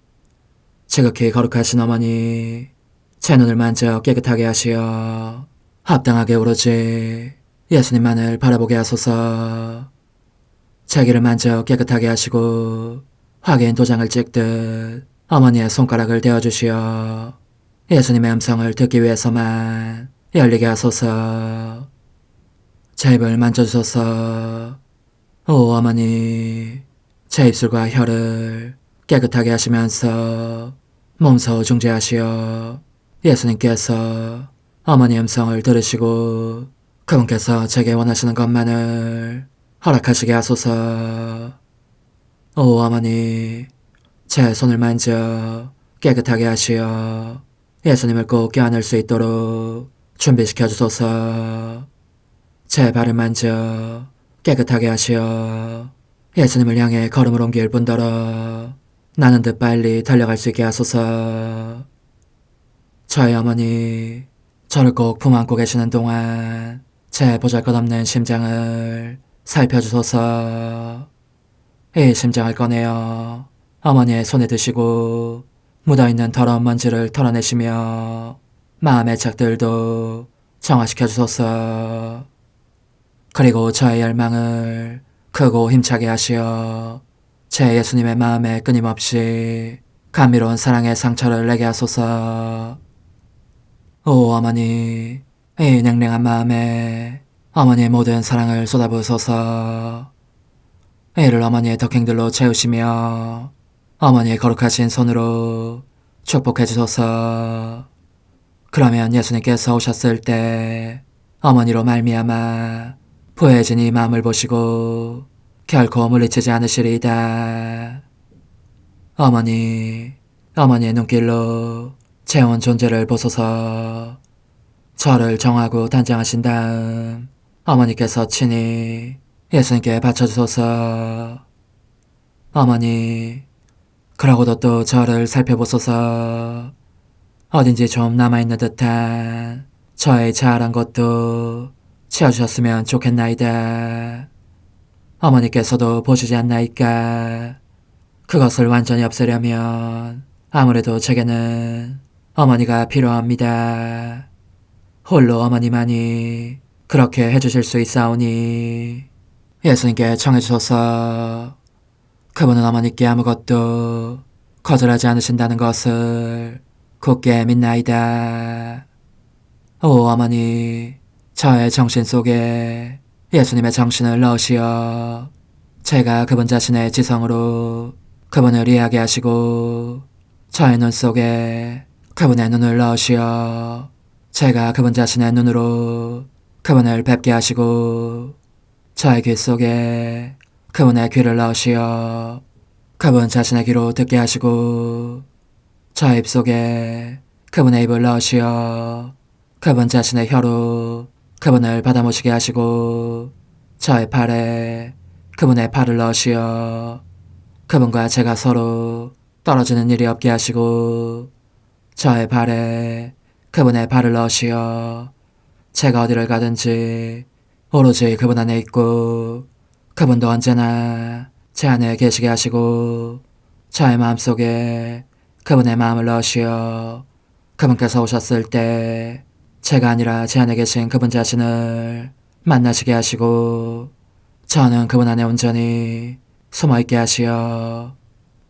지극히 거룩하신 어머니, 제 눈을 만져 깨끗하게 하시어 합당하게 오로지 예수님만을 바라보게 하소서. 제 귀를 만져 깨끗하게 하시고 확인 도장을 찍듯 어머니의 손가락을 대어주시어 예수님의 음성을 듣기 위해서만 열리게 하소서. 제 입을 만져주소서. 오 어머니, 제 입술과 혀를 깨끗하게 하시면서 몸소 중재하시어 예수님께서 어머니의 음성을 들으시고 그분께서 제게 원하시는 것만을 허락하시게 하소서. 오 어머니, 제 손을 만져 깨끗하게 하시어 예수님을 꼭 껴안을 수 있도록 준비시켜 주소서. 제 발을 만져 깨끗하게 하시어 예수님을 향해 걸음을 옮길 뿐더러 나는 듯 빨리 달려갈 수 있게 하소서. 저희 어머니, 저를 꼭 품안고 계시는 동안 제 보잘것없는 심장을 살펴주소서. 이 심장을 꺼내어 어머니의 손에 드시고 묻어있는 더러운 먼지를 털어내시며 마음의 착들도 정화시켜 주소서. 그리고 저의 열망을 크고 힘차게 하시어 제 예수님의 마음에 끊임없이 감미로운 사랑의 상처를 내게 하소서. 오 어머니, 이 냉랭한 마음에 어머니의 모든 사랑을 쏟아부으소서. 이를 어머니의 덕행들로 채우시며 어머니의 거룩하신 손으로 축복해 주소서. 그러면 예수님께서 오셨을 때 어머니로 말미암아 부해진 이 마음을 보시고 결코 물리치지 않으시리이다. 어머니, 어머니의 눈길로 제 온 존재를 보소서. 저를 정하고 단장하신 다음 어머니께서 친히 예수님께 바쳐주소서. 어머니, 그러고도 또 저를 살펴보소서. 어딘지 좀 남아있는 듯한 저의 자아란 것도 채워주셨으면 좋겠나이다. 어머니께서도 보시지 않나이까? 그것을 완전히 없애려면 아무래도 제게는 어머니가 필요합니다. 홀로 어머니만이 그렇게 해주실 수 있사오니 예수님께 청해주소서. 그분은 어머니께 아무것도 거절하지 않으신다는 것을 굳게 믿나이다. 오 어머니, 저의 정신 속에 예수님의 정신을 넣으시어 제가 그분 자신의 지성으로 그분을 이해하게 하시고 저의 눈 속에 그분의 눈을 넣으시어 제가 그분 자신의 눈으로 그분을 뵙게 하시고 저의 귀 속에 그분의 귀를 넣으시어 그분 자신의 귀로 듣게 하시고 저의 입 속에 그분의 입을 넣으시어 그분 자신의 혀로 그분을 받아모시게 하시고 저의 팔에 그분의 팔을 넣으시어 그분과 제가 서로 떨어지는 일이 없게 하시고 저의 발에 그분의 발을 넣으시어 제가 어디를 가든지 오로지 그분 안에 있고 그분도 언제나 제 안에 계시게 하시고 저의 마음속에 그분의 마음을 넣으시어 그분께서 오셨을 때 제가 아니라 제 안에 계신 그분 자신을 만나시게 하시고 저는 그분 안에 온전히 숨어있게 하시어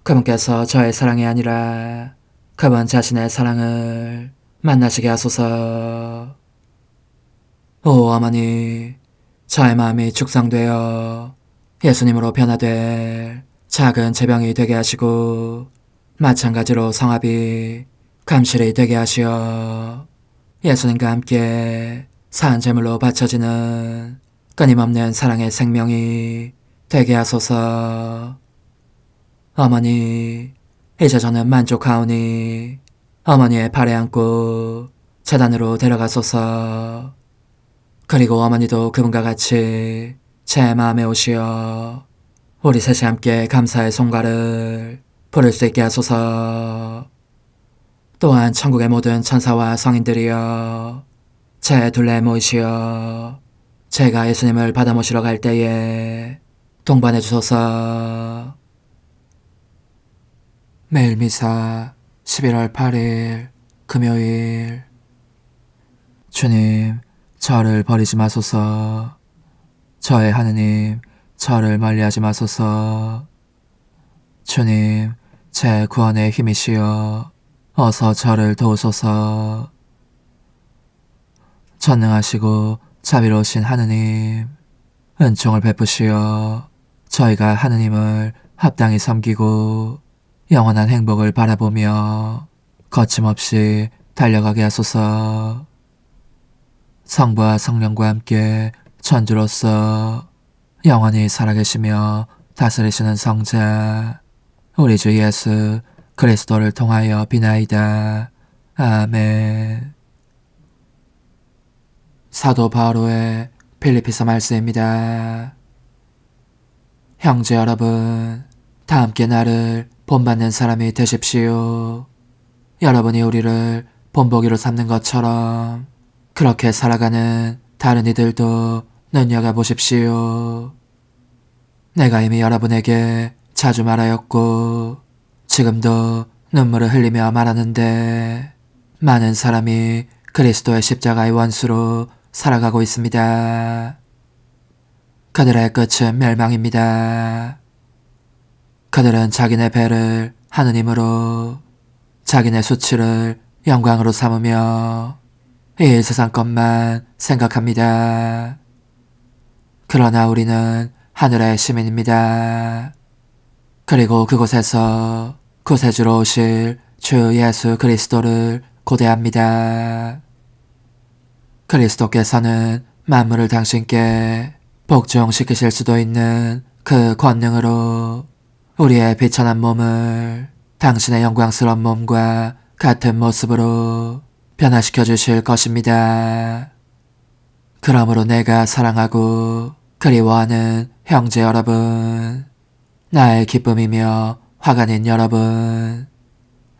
그분께서 저의 사랑이 아니라 그분 자신의 사랑을 만나시게 하소서. 오 어머니, 저의 마음이 축성되어 예수님으로 변화될 작은 제병이 되게 하시고 마찬가지로 성합이 감실이 되게 하시어 예수님과 함께 산 제물로 바쳐지는 끊임없는 사랑의 생명이 되게 하소서. 어머니, 이제 저는 만족하오니 어머니의 발에 안고 제단으로 데려가소서. 그리고 어머니도 그분과 같이 제 마음에 오시어 우리 셋이 함께 감사의 송가를 부를 수 있게 하소서. 또한 천국의 모든 천사와 성인들이여 제 둘레에 모이시어 제가 예수님을 받아 모시러 갈 때에 동반해 주소서. 매일 미사 11월 8일 금요일. 주님, 저를 버리지 마소서. 저의 하느님, 저를 멀리하지 마소서. 주님, 제 구원의 힘이시여 어서 저를 도우소서. 전능하시고 자비로우신 하느님, 은총을 베푸시어 저희가 하느님을 합당히 섬기고 영원한 행복을 바라보며 거침없이 달려가게 하소서. 성부와 성령과 함께 천주로서 영원히 살아계시며 다스리시는 성자 우리 주 예수 그리스도를 통하여 비나이다. 아멘. 사도 바오로의 필리피서 말씀입니다. 형제 여러분, 다 함께 나를 본받는 사람이 되십시오. 여러분이 우리를 본보기로 삼는 것처럼 그렇게 살아가는 다른 이들도 눈여겨보십시오. 내가 이미 여러분에게 자주 말하였고 지금도 눈물을 흘리며 말하는데 많은 사람이 그리스도의 십자가의 원수로 살아가고 있습니다. 그들의 끝은 멸망입니다. 그들은 자기네 배를 하느님으로 자기네 수치를 영광으로 삼으며 이 세상 것만 생각합니다. 그러나 우리는 하늘의 시민입니다. 그리고 그곳에서 구세주로 오실 주 예수 그리스도를 고대합니다. 그리스도께서는 만물을 당신께 복종시키실 수도 있는 그 권능으로 우리의 비천한 몸을 당신의 영광스러운 몸과 같은 모습으로 변화시켜 주실 것입니다. 그러므로 내가 사랑하고 그리워하는 형제 여러분, 나의 기쁨이며 화가 낸 여러분,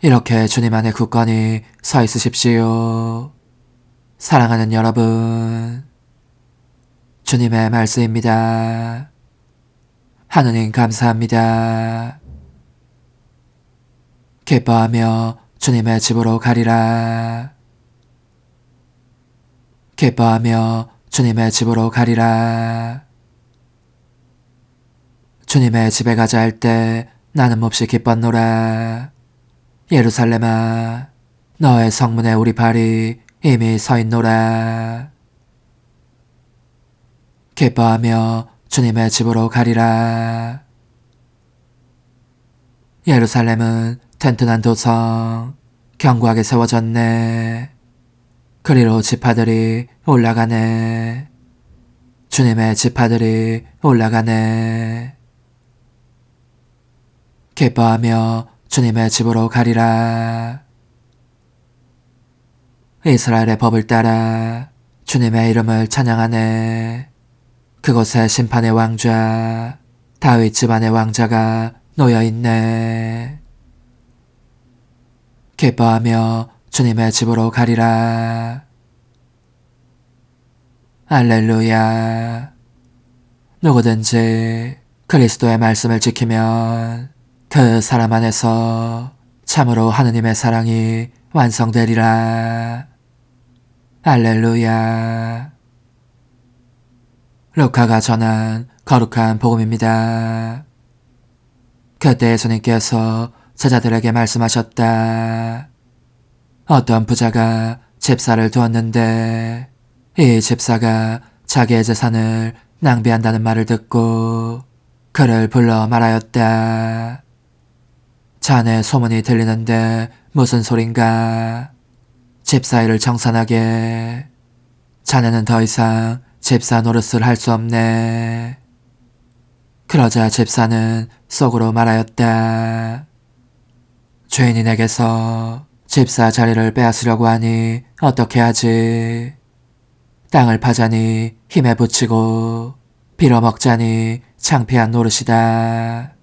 이렇게 주님 안에 굳건히 서 있으십시오. 사랑하는 여러분, 주님의 말씀입니다. 하느님 감사합니다. 기뻐하며 주님의 집으로 가리라. 기뻐하며 주님의 집으로 가리라. 주님의 집에 가자 할 때 나는 몹시 기뻤노라. 예루살렘아, 너의 성문에 우리 발이 이미 서 있노라. 기뻐하며 주님의 집으로 가리라. 예루살렘은 튼튼한 도성, 견고하게 세워졌네. 그리로 지파들이 올라가네. 주님의 지파들이 올라가네. 기뻐하며 주님의 집으로 가리라. 이스라엘의 법을 따라 주님의 이름을 찬양하네. 그곳에 심판의 왕좌, 다윗 집안의 왕자가 놓여있네. 기뻐하며 주님의 집으로 가리라. 알렐루야. 누구든지 그리스도의 말씀을 지키면 그 사람 안에서 참으로 하느님의 사랑이 완성되리라. 알렐루야. 루카가 전한 거룩한 복음입니다. 그때 예수님께서 제자들에게 말씀하셨다. 어떤 부자가 집사를 두었는데 이 집사가 자기의 재산을 낭비한다는 말을 듣고 그를 불러 말하였다. 자네 소문이 들리는데 무슨 소린가? 집사 일을 정산하게. 자네는 더 이상 집사 노릇을 할 수 없네. 그러자 집사는 속으로 말하였다. 주인이 내게서 집사 자리를 빼앗으려고 하니 어떻게 하지? 땅을 파자니 힘에 부치고 빌어먹자니 창피한 노릇이다.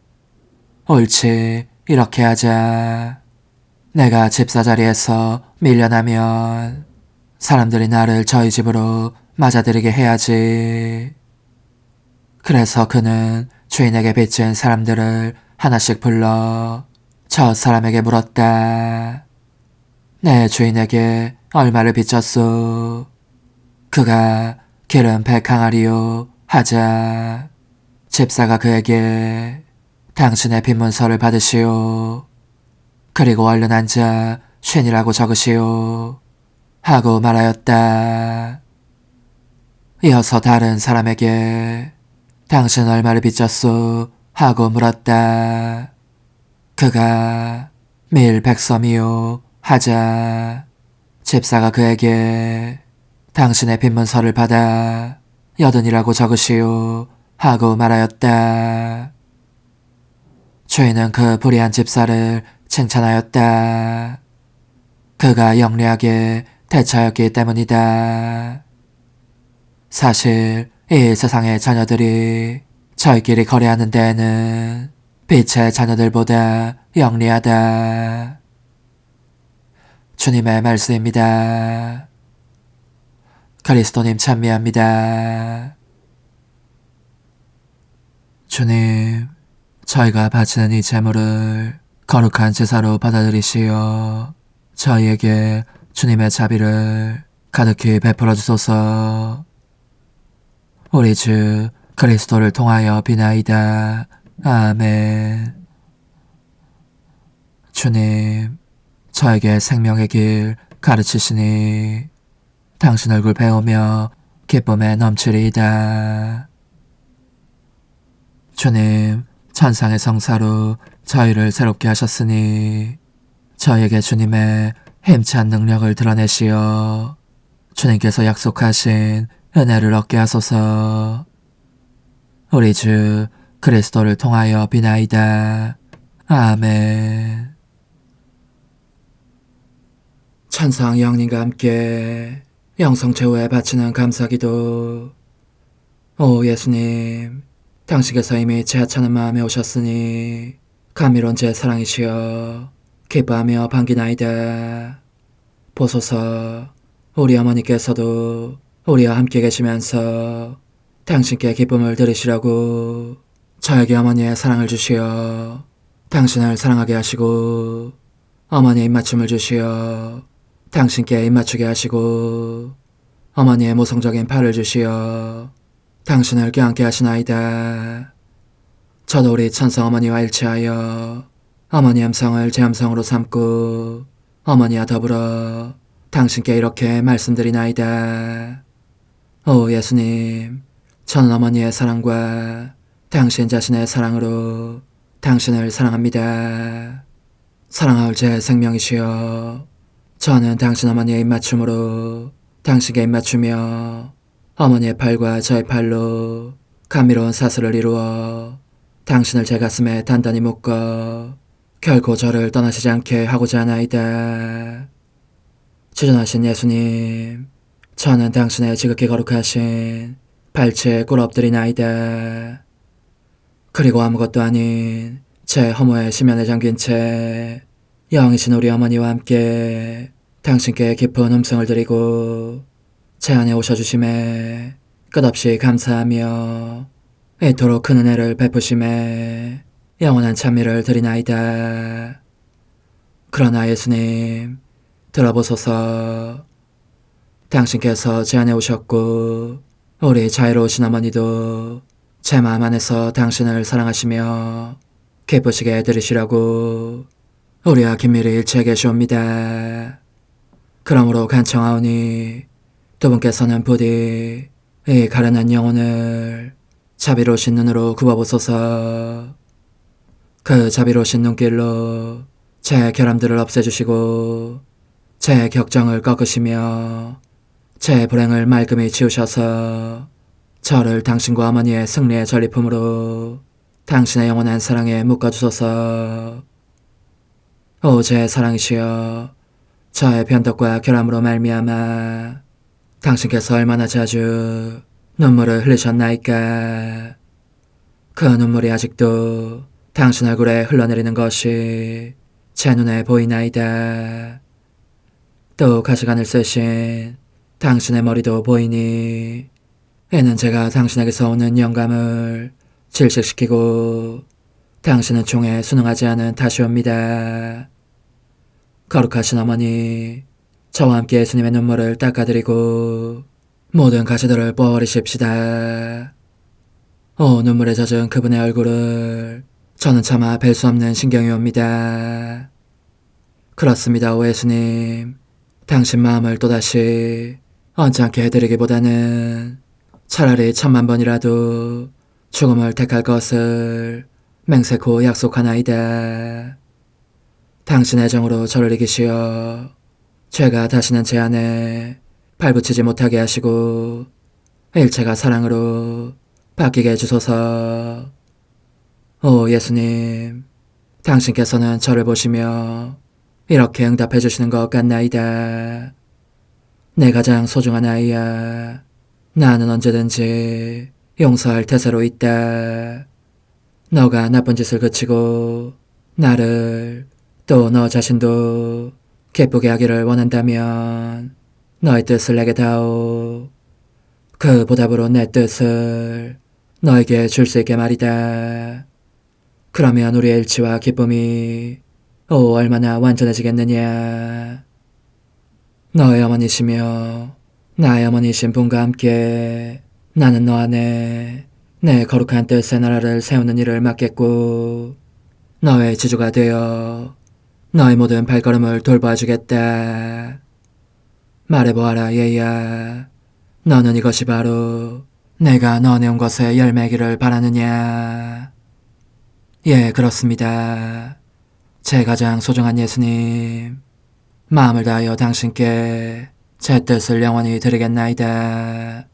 옳지, 이렇게 하자. 내가 집사 자리에서 밀려나면 사람들이 나를 저희 집으로 맞아들이게 해야지. 그래서 그는 주인에게 빚진 사람들을 하나씩 불러 저 사람에게 물었다. 내 주인에게 얼마를 빚졌소? 그가 길은 100항아리요 하자. 집사가 그에게 당신의 빚문서를 받으시오. 그리고 얼른 앉아 쉰이라고 적으시오. 하고 말하였다. 이어서 다른 사람에게 당신 얼마를 빚졌소? 하고 물었다. 그가 밀 100섬이요 하자. 집사가 그에게 당신의 빚문서를 받아 80이라고 적으시오. 하고 말하였다. 주인은 그 불의한 집사를 칭찬하였다. 그가 영리하게 대처하였기 때문이다. 사실 이 세상의 자녀들이 저희끼리 거래하는 데에는 빛의 자녀들보다 영리하다. 주님의 말씀입니다. 그리스도님 찬미합니다. 주님, 저희가 바치는 이 제물을 거룩한 제사로 받아들이시어 저희에게 주님의 자비를 가득히 베풀어 주소서. 우리 주 그리스도를 통하여 비나이다. 아멘. 주님, 저에게 생명의 길 가르치시니 당신 얼굴 배우며 기쁨에 넘치리이다. 주님, 천상의 성사로 저희를 새롭게 하셨으니 저에게 주님의 힘찬 능력을 드러내시어 주님께서 약속하신 은혜를 얻게 하소서. 우리 주 그리스도를 통하여 비나이다. 아멘. 천상 영님과 함께 영성 최후에 바치는 감사기도. 오 예수님, 당신께서 이미 제 하찮은 마음에 오셨으니 감미로운 제 사랑이시여 기뻐하며 반기나이다. 보소서, 우리 어머니께서도 우리와 함께 계시면서 당신께 기쁨을 들으시라고 저에게 어머니의 사랑을 주시어 당신을 사랑하게 하시고 어머니의 입맞춤을 주시어 당신께 입맞추게 하시고 어머니의 모성적인 팔을 주시어 당신을 껴안게 하시나이다. 저도 우리 천성 어머니와 일치하여 어머니 음성을 제 음성으로 삼고 어머니와 더불어 당신께 이렇게 말씀드리나이다. 오 예수님, 저는 어머니의 사랑과 당신 자신의 사랑으로 당신을 사랑합니다. 사랑하올 제 생명이시여, 저는 당신 어머니의 입맞춤으로 당신께 입맞추며 어머니의 팔과 저의 팔로 감미로운 사슬을 이루어 당신을 제 가슴에 단단히 묶어 결코 저를 떠나시지 않게 하고자 하나이다. 주전하신 예수님, 저는 당신의 지극히 거룩하신 발치에 꿇어 엎드리나이다. 그리고 아무것도 아닌 제 허무에 심연에 잠긴 채 영이신 우리 어머니와 함께 당신께 깊은 음성을 드리고 제 안에 오셔주심에 끝없이 감사하며 이토록 큰 은혜를 베푸심에 영원한 찬미를 드리나이다. 그러나 예수님, 들어보소서. 당신께서 제 안에 오셨고 우리 자유로우신 어머니도 제 마음 안에서 당신을 사랑하시며 기쁘시게 들으시라고 우리와 긴밀히 일치해 계시옵니다. 그러므로 간청하오니 두 분께서는 부디 이 가련한 영혼을 자비로우신 눈으로 굽어보소서. 그 자비로우신 눈길로 제 결함들을 없애주시고 제 격정을 꺾으시며 제 불행을 말끔히 지우셔서 저를 당신과 어머니의 승리의 전리품으로 당신의 영원한 사랑에 묶어주소서. 오 제 사랑이시여, 저의 변덕과 결함으로 말미암아 당신께서 얼마나 자주 눈물을 흘리셨나이까. 그 눈물이 아직도 당신 얼굴에 흘러내리는 것이 제 눈에 보이나이다. 또 가시관을 쓰신 당신의 머리도 보이니 이는 제가 당신에게서 오는 영감을 질식시키고 당신은 총에 순응하지 않은 탓이옵니다. 거룩하신 어머니, 저와 함께 예수님의 눈물을 닦아드리고 모든 가시들을 뽑아버리십시다. 오 눈물에 젖은 그분의 얼굴을 저는 차마 뵐 수 없는 신경이 옵니다. 그렇습니다, 오 예수님. 당신 마음을 또다시 언짢게 해드리기보다는 차라리 10,000,000번이라도 죽음을 택할 것을 맹세코 약속하나이다. 당신의 정으로 저를 이기시어 죄가 다시는 제 안에 발붙이지 못하게 하시고 일체가 사랑으로 바뀌게 해주소서. 오 예수님, 당신께서는 저를 보시며 이렇게 응답해 주시는 것 같나이다. 내 가장 소중한 아이야, 나는 언제든지 용서할 태세로 있다. 너가 나쁜 짓을 그치고 나를 또 너 자신도 기쁘게 하기를 원한다면 너의 뜻을 내게 다오. 그 보답으로 내 뜻을 너에게 줄 수 있게 말이다. 그러면 우리의 일치와 기쁨이 얼마나 완전해지겠느냐. 너의 어머니시며 나의 어머니신 분과 함께 나는 너 안에 내 거룩한 뜻의 나라를 세우는 일을 맡겠고 너의 지주가 되어 너의 모든 발걸음을 돌봐주겠다. 말해보아라 얘야, 너는 이것이 바로 내가 너네 온 것에 열매기를 바라느냐. 예, 그렇습니다. 제 가장 소중한 예수님, 마음을 다하여 당신께 제 뜻을 영원히 드리겠나이다.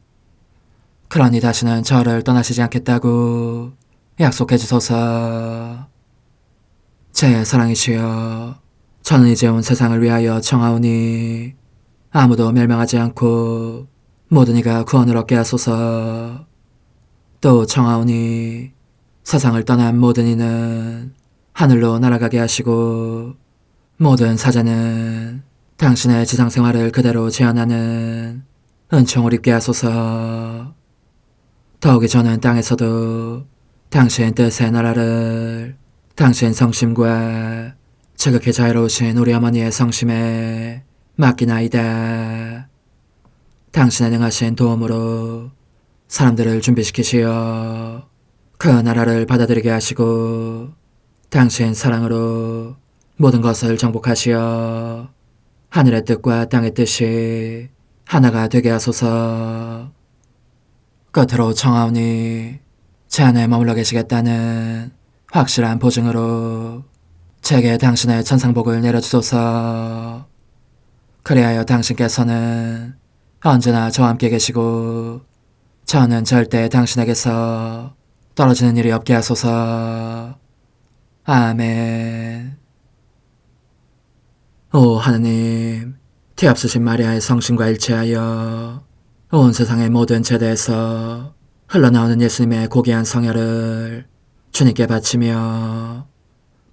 그러니 다시는 저를 떠나시지 않겠다고 약속해 주소서. 제 사랑이시여, 저는 이제 온 세상을 위하여 청하오니 아무도 멸망하지 않고 모든 이가 구원을 얻게 하소서. 또 청하오니 세상을 떠난 모든 이는 하늘로 날아가게 하시고 모든 사자는 당신의 지상생활을 그대로 재현하는 은총을 입게 하소서. 더욱이 저는 땅에서도 당신 뜻의 나라를 당신 성심과 지극히 자유로우신 우리 어머니의 성심에 맡기나이다. 당신의 능하신 도움으로 사람들을 준비시키시어 그 나라를 받아들이게 하시고 당신 사랑으로 모든 것을 정복하시어 하늘의 뜻과 땅의 뜻이 하나가 되게 하소서. 끝으로 청하오니 제 안에 머물러 계시겠다는 확실한 보증으로 제게 당신의 천상복을 내려주소서. 그리하여 당신께서는 언제나 저와 함께 계시고 저는 절대 당신에게서 떨어지는 일이 없게 하소서. 아멘. 오 하느님, 티압수신 마리아의 성신과 일치하여 온 세상의 모든 제대에서 흘러나오는 예수님의 고귀한 성혈을 주님께 바치며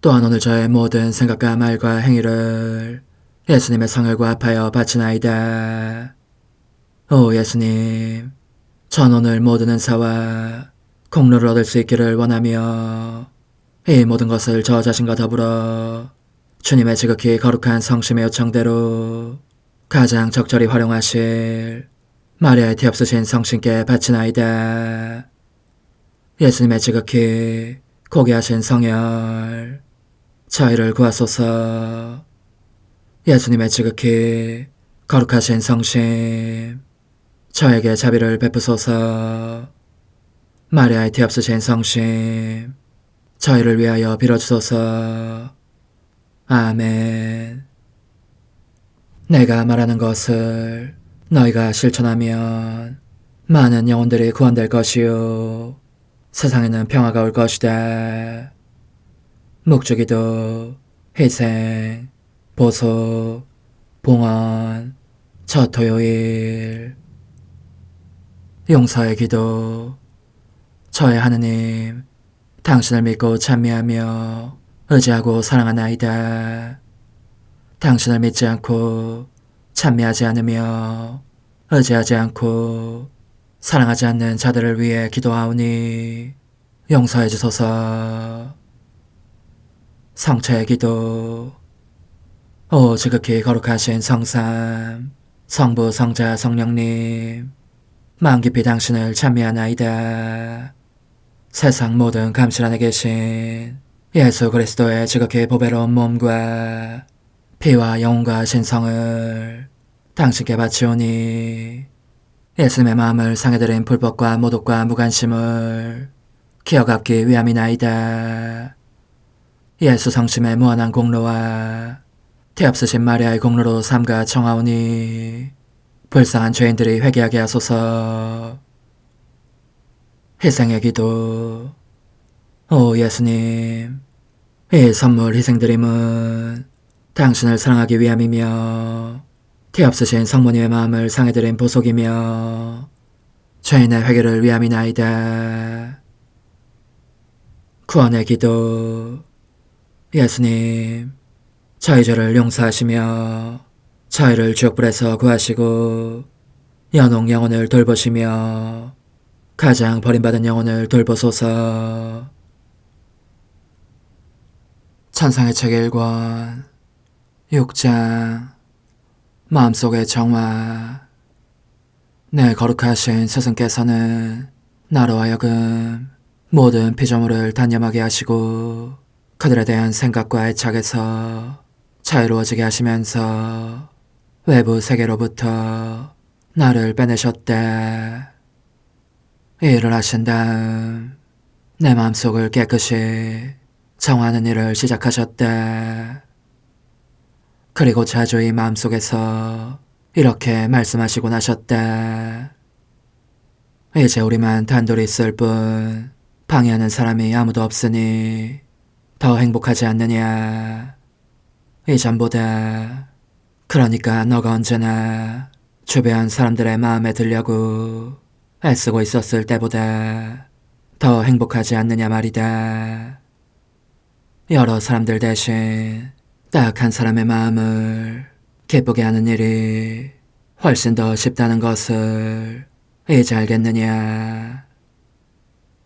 또한 오늘 저의 모든 생각과 말과 행위를 예수님의 성을 구합하여 바치나이다. 오 예수님, 전 오늘 모든 은사와 공로를 얻을 수 있기를 원하며 이 모든 것을 저 자신과 더불어 주님의 지극히 거룩한 성심의 요청대로 가장 적절히 활용하실 마리아의 티 없으신 성신께 바치나이다. 예수님의 지극히 고귀하신 성혈, 저희를 구하소서. 예수님의 지극히 거룩하신 성심, 저에게 자비를 베푸소서. 마리아의 티 없으신 성심, 저희를 위하여 빌어주소서. 아멘. 내가 말하는 것을 너희가 실천하면 많은 영혼들이 구원될 것이요 세상에는 평화가 올 것이다. 묵주기도, 희생, 보소, 봉헌, 첫 토요일. 용서의 기도. 저의 하느님, 당신을 믿고 찬미하며 의지하고 사랑하나이다. 당신을 믿지 않고 찬미하지 않으며 의지하지 않고 사랑하지 않는 자들을 위해 기도하오니 용서해 주소서. 성체의 기도. 오 지극히 거룩하신 성삼, 성부, 성자, 성령님, 마음 깊이 당신을 찬미하나이다. 세상 모든 감실 안에 계신 예수 그리스도의 지극히 보배로운 몸과 피와 영혼과 신성을 당신께 바치오니 예수님의 마음을 상해드린 불법과 모독과 무관심을 기억하기 위함이나이다. 예수 성심의 무한한 공로와 티 없으신 마리아의 공로로 삼가 청하오니 불쌍한 죄인들이 회개하게 하소서. 희생의 기도. 오 예수님, 이 선물 희생드림은 당신을 사랑하기 위함이며 티 없으신 성모님의 마음을 상해드린 보속이며 죄인의 회개를 위함이나이다. 구원의 기도. 예수님, 저희 죄를 용서하시며 저희를 지옥불에서 구하시고 연옥 영혼을 돌보시며 가장 버림받은 영혼을 돌보소서. 천상의 책 1권 6장. 마음속의 정화. 내 거룩하신 스승께서는 나로 하여금 모든 피조물을 단념하게 하시고 그들에 대한 생각과 애착에서 자유로워지게 하시면서 외부 세계로부터 나를 빼내셨다. 이 일을 하신 다음 내 마음속을 깨끗이 정화하는 일을 시작하셨다. 그리고 자주 이 마음속에서 이렇게 말씀하시곤 하셨다. 이제 우리만 단둘이 있을 뿐 방해하는 사람이 아무도 없으니 더 행복하지 않느냐. 이전보다. 그러니까 너가 언제나 주변 사람들의 마음에 들려고 애쓰고 있었을 때보다 더 행복하지 않느냐 말이다. 여러 사람들 대신 딱 한 사람의 마음을 기쁘게 하는 일이 훨씬 더 쉽다는 것을 이제 알겠느냐.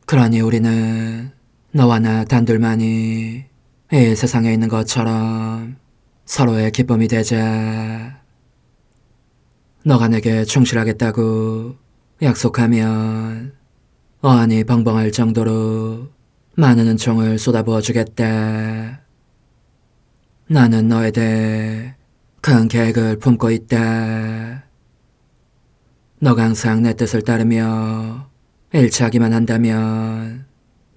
그러니 우리는 너와 나 단둘만이 이 세상에 있는 것처럼 서로의 기쁨이 되자. 너가 내게 충실하겠다고 약속하면 어안이 벙벙할 정도로 많은 은총을 쏟아부어 주겠다. 나는 너에 대해 큰 계획을 품고 있다. 너가 항상 내 뜻을 따르며 일치하기만 한다면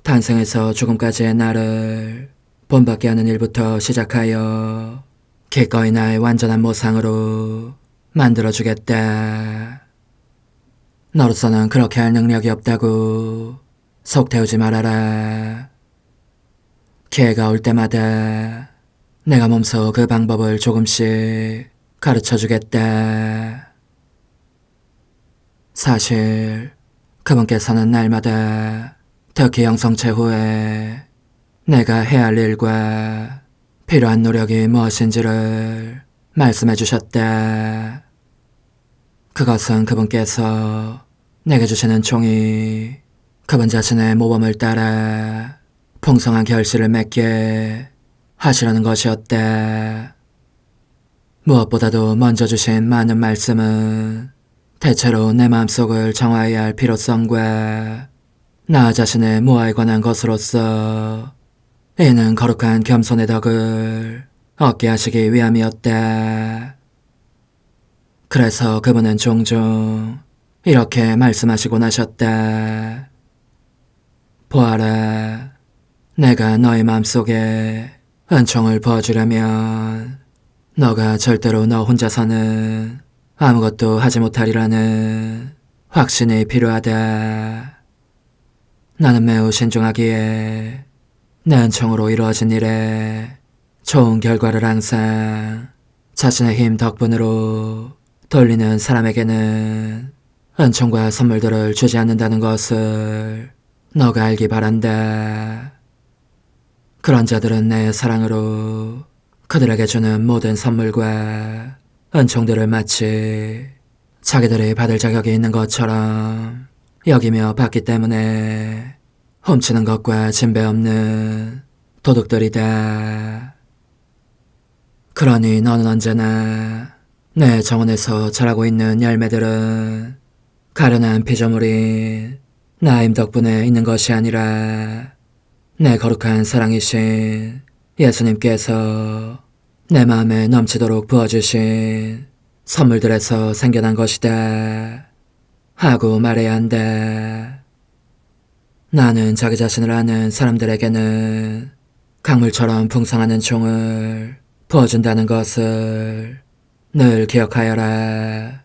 탄생에서 죽음까지의 나를 본받게 하는 일부터 시작하여 기꺼이 나의 완전한 모상으로 만들어주겠다. 너로서는 그렇게 할 능력이 없다고 속 태우지 말아라. 기회가 올 때마다 내가 몸소 그 방법을 조금씩 가르쳐주겠다. 사실 그분께서는 날마다 특히 영성체 후에 내가 해야 할 일과 필요한 노력이 무엇인지를 말씀해 주셨다. 그것은 그분께서 내게 주시는 종이 그분 자신의 모범을 따라 풍성한 결실을 맺게 하시려는 것이었다. 무엇보다도 먼저 주신 많은 말씀은 대체로 내 마음속을 정화해야 할 필요성과 나 자신의 무아에 관한 것으로서 이는 거룩한 겸손의 덕을 얻게 하시기 위함이었다. 그래서 그분은 종종 이렇게 말씀하시곤 하셨다. 보아라, 내가 너의 마음속에 은총을 부어주려면 너가 절대로 너 혼자서는 아무것도 하지 못하리라는 확신이 필요하다. 나는 매우 신중하기에 내 은총으로 이루어진 일에 좋은 결과를 항상 자신의 힘 덕분으로 돌리는 사람에게는 은총과 선물들을 주지 않는다는 것을 너가 알기 바란다. 그런 자들은 내 사랑으로 그들에게 주는 모든 선물과 은총들을 마치 자기들이 받을 자격이 있는 것처럼 여기며 받기 때문에 훔치는 것과 진배 없는 도둑들이다. 그러니 너는 언제나 내 정원에서 자라고 있는 열매들은 가련한 피조물인 나임 덕분에 있는 것이 아니라 내 거룩한 사랑이신 예수님께서 내 마음에 넘치도록 부어주신 선물들에서 생겨난 것이다 하고 말해야 한다. 나는 자기 자신을 아는 사람들에게는 강물처럼 풍성한 종을 부어준다는 것을 늘 기억하여라.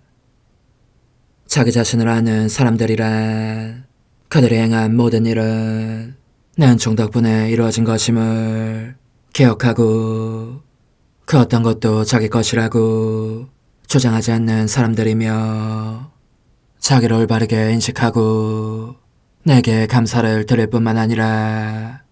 자기 자신을 아는 사람들이란 그들이 행한 모든 일은 내 은총 덕분에 이루어진 것임을 기억하고 그 어떤 것도 자기 것이라고 주장하지 않는 사람들이며 자기를 올바르게 인식하고 내게 감사를 드릴 뿐만 아니라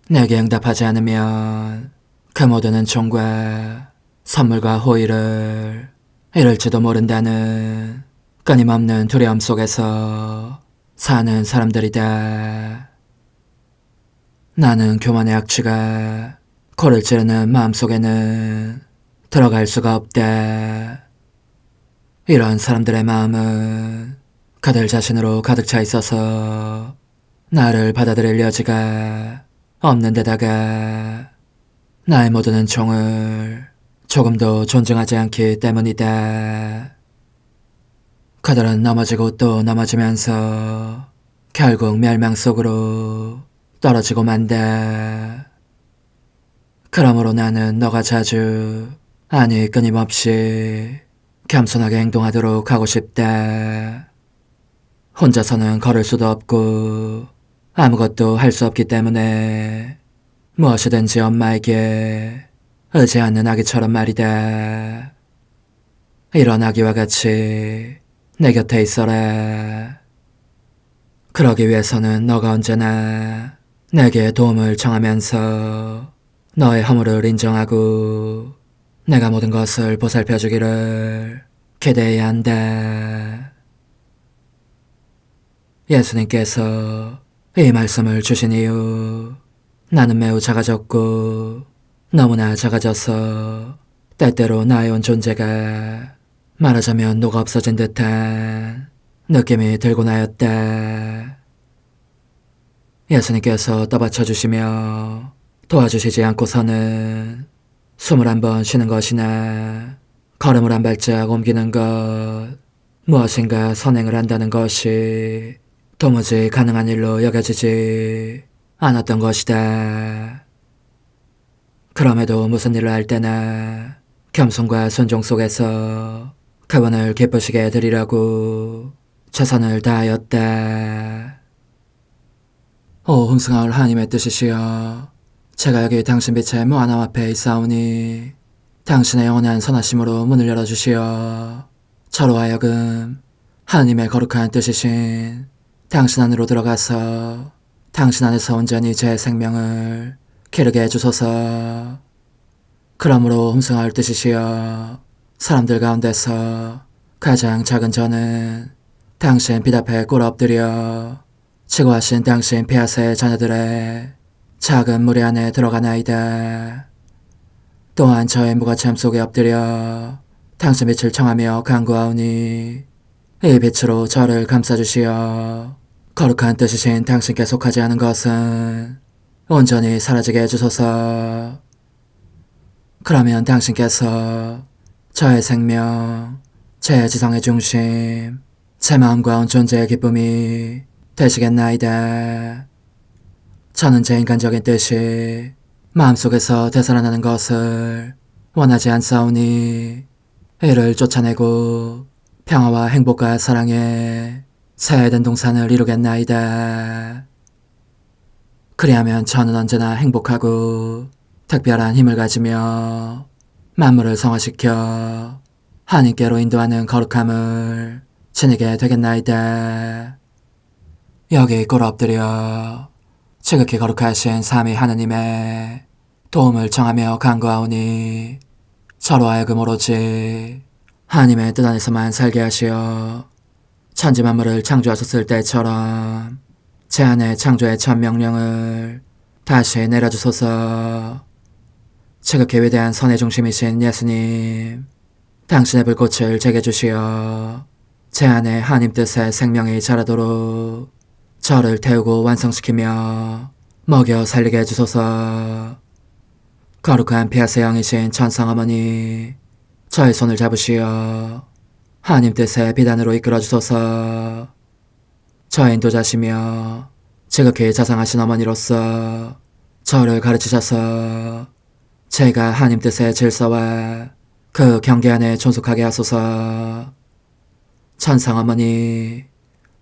내게 응답하지 않으면 그 모든 은총과 선물과 호의를 잃을지도 모른다는 끊임없는 두려움 속에서 사는 사람들이다. 나는 교만의 악취가 코를 찌르는 마음속에는 들어갈 수가 없다. 이런 사람들의 마음은 그들 자신으로 가득 차 있어서 나를 받아들일 여지가 없는 데다가 나의 모든 은총을 조금도 존중하지 않기 때문이다. 그들은 넘어지고 또 넘어지면서 결국 멸망 속으로 떨어지고 만다. 그러므로 나는 너가 자주, 아니 끊임없이 겸손하게 행동하도록 하고 싶다. 혼자서는 걸을 수도 없고 아무것도 할 수 없기 때문에 무엇이든지 엄마에게 의지하는 아기처럼 말이다. 이런 아기와 같이 내 곁에 있어라. 그러기 위해서는 너가 언제나 내게 도움을 청하면서 너의 허물을 인정하고 내가 모든 것을 보살펴주기를 기대해야 한다. 예수님께서 이 말씀을 주신 이후 나는 매우 작아졌고 너무나 작아져서 때때로 나의 온 존재가 말하자면 녹아 없어진 듯한 느낌이 들곤 하였다. 예수님께서 떠받쳐 주시며 도와주시지 않고서는 숨을 한번 쉬는 것이나 걸음을 한 발짝 옮기는 것, 무엇인가 선행을 한다는 것이 도무지 가능한 일로 여겨지지 않았던 것이다. 그럼에도 무슨 일을 할 때나 겸손과 순종 속에서 그분을 기쁘시게 해드리려고 최선을 다하였다. 오 흥승하올 하나님의 뜻이시여, 제가 여기 당신 빛의 무한함 앞에 있사오니 당신의 영원한 선하심으로 문을 열어주시어 저로 하여금 하나님의 거룩한 뜻이신 당신 안으로 들어가서 당신 안에서 온전히 제 생명을 기르게 해주소서. 그러므로 흠숭할 뜻이시여 사람들 가운데서 가장 작은 저는 당신 빛 앞에 꿇어 엎드려 치고하신 당신 폐하세의 자녀들의 작은 무리 안에 들어가나이다. 또한 저의 무거참 속에 엎드려 당신 빛을 청하며 간구하오니 이 빛으로 저를 감싸주시어 거룩한 뜻이신 당신께 속하지 않은 것은 온전히 사라지게 해주소서. 그러면 당신께서 저의 생명, 제 지성의 중심, 제 마음과 온 존재의 기쁨이 되시겠나이다. 저는 제 인간적인 뜻이 마음속에서 되살아나는 것을 원하지 않사오니 이를 쫓아내고 평화와 행복과 사랑의 새 에덴 동산을 이루겠나이다. 그리하면 저는 언제나 행복하고 특별한 힘을 가지며 만물을 성화시켜 하나님께로 인도하는 거룩함을 지니게 되겠나이다. 여기 꿇어 엎드려 지극히 거룩하신 삼위 하느님의 도움을 청하며 간구하오니 저로 하여금 오로지 하나님의 뜻 안에서만 살게 하시어 천지 만물을 창조하셨을 때처럼 제 안에 창조의 첫 명령을 다시 내려주소서. 지극히 위대한 선의 중심이신 예수님, 당신의 불꽃을 제게 주시어 제 안에 하나님 뜻의 생명이 자라도록 저를 태우고 완성시키며 먹여 살리게 해주소서. 거룩한 피아세 영이신 천상어머니, 저의 손을 잡으시어 하나님 뜻의 비단으로 이끌어주소서. 저의 인도자시며 지극히 자상하신 어머니로서 저를 가르치셔서 제가 하나님 뜻의 질서와 그 경계 안에 존속하게 하소서. 천상어머니,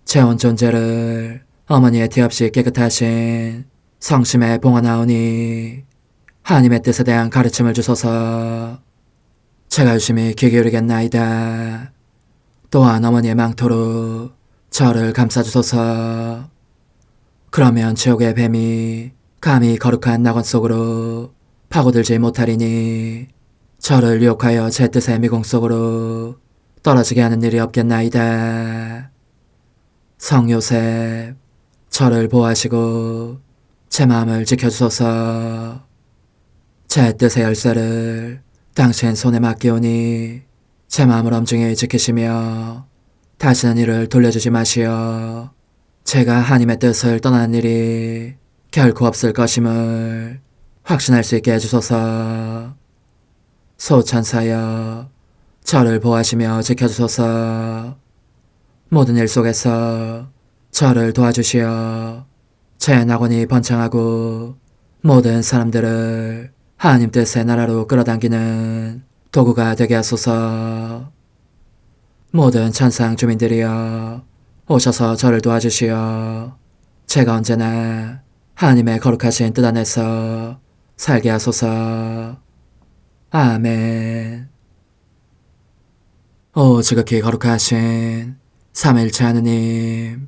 제 온 존재를 어머니의 티 없이 깨끗하신 성심에 봉헌하오니 하나님의 뜻에 대한 가르침을 주소서. 제가 열심히 귀 기울이겠나이다. 또한 어머니의 망토로 저를 감싸주소서. 그러면 지옥의 뱀이 감히 거룩한 낙원 속으로 파고들지 못하리니 저를 유혹하여 제 뜻의 미궁 속으로 떨어지게 하는 일이 없겠나이다. 성 요셉, 저를 보호하시고 제 마음을 지켜주소서. 제 뜻의 열쇠를 당신 손에 맡기오니 제 마음을 엄중히 지키시며 다시는 이를 돌려주지 마시어 제가 하나님의 뜻을 떠나는 일이 결코 없을 것임을 확신할 수 있게 해주소서. 소천사여, 저를 보호하시며 지켜주소서. 모든 일 속에서 저를 도와주시어 제 낙원이 번창하고 모든 사람들을 하나님 뜻의 나라로 끌어당기는 도구가 되게 하소서. 모든 천상 주민들이여 오셔서 저를 도와주시어 제가 언제나 하나님의 거룩하신 뜻 안에서 살게 하소서. 아멘. 오 지극히 거룩하신 삼일체 하느님,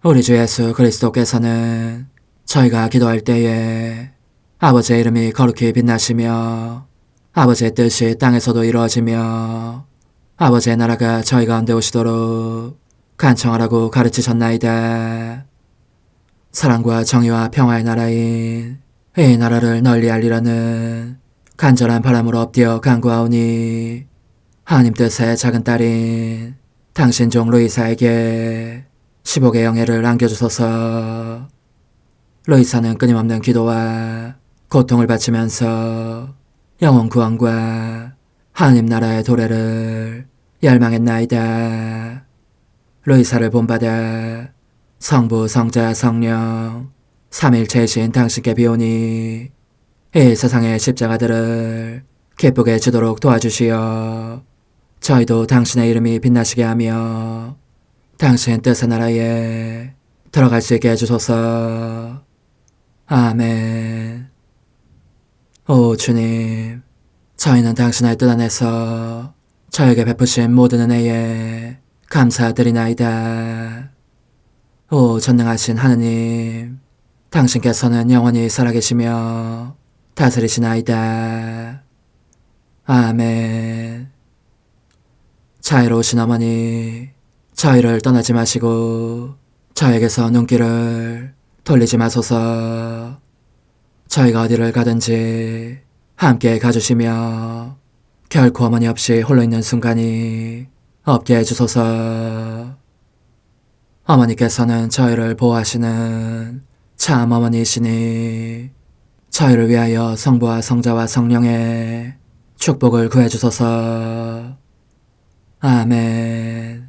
우리 주 예수 그리스도께서는 저희가 기도할 때에 아버지의 이름이 거룩히 빛나시며 아버지의 뜻이 땅에서도 이루어지며 아버지의 나라가 저희 가운데 오시도록 간청하라고 가르치셨나이다. 사랑과 정의와 평화의 나라인 이 나라를 널리 알리라는 간절한 바람으로 엎드려 간구하오니 하나님 뜻의 작은 딸인 당신 종 루이사에게 15개 영예를 안겨주소서. 루이사는 끊임없는 기도와 고통을 바치면서 영혼 구원과 하나님 나라의 도래를 열망했나이다. 루이사를 본받아 성부, 성자, 성령 삼일체이신 당신께 비오니 이 세상의 십자가들을 기쁘게 지도록 도와주시어 저희도 당신의 이름이 빛나시게 하며 당신 뜻의 나라에 들어갈 수 있게 해주소서. 아멘. 오 주님, 저희는 당신의 뜻 안에서 저에게 베푸신 모든 은혜에 감사드리나이다. 오 전능하신 하느님, 당신께서는 영원히 살아계시며 다스리시나이다. 아멘. 자애로우신 어머니, 저희를 떠나지 마시고 저에게서 눈길을 돌리지 마소서. 저희가 어디를 가든지 함께 가주시며 결코 어머니 없이 홀로 있는 순간이 없게 해주소서. 어머니께서는 저희를 보호하시는 참 어머니이시니 저희를 위하여 성부와 성자와 성령의 축복을 구해주소서. 아멘.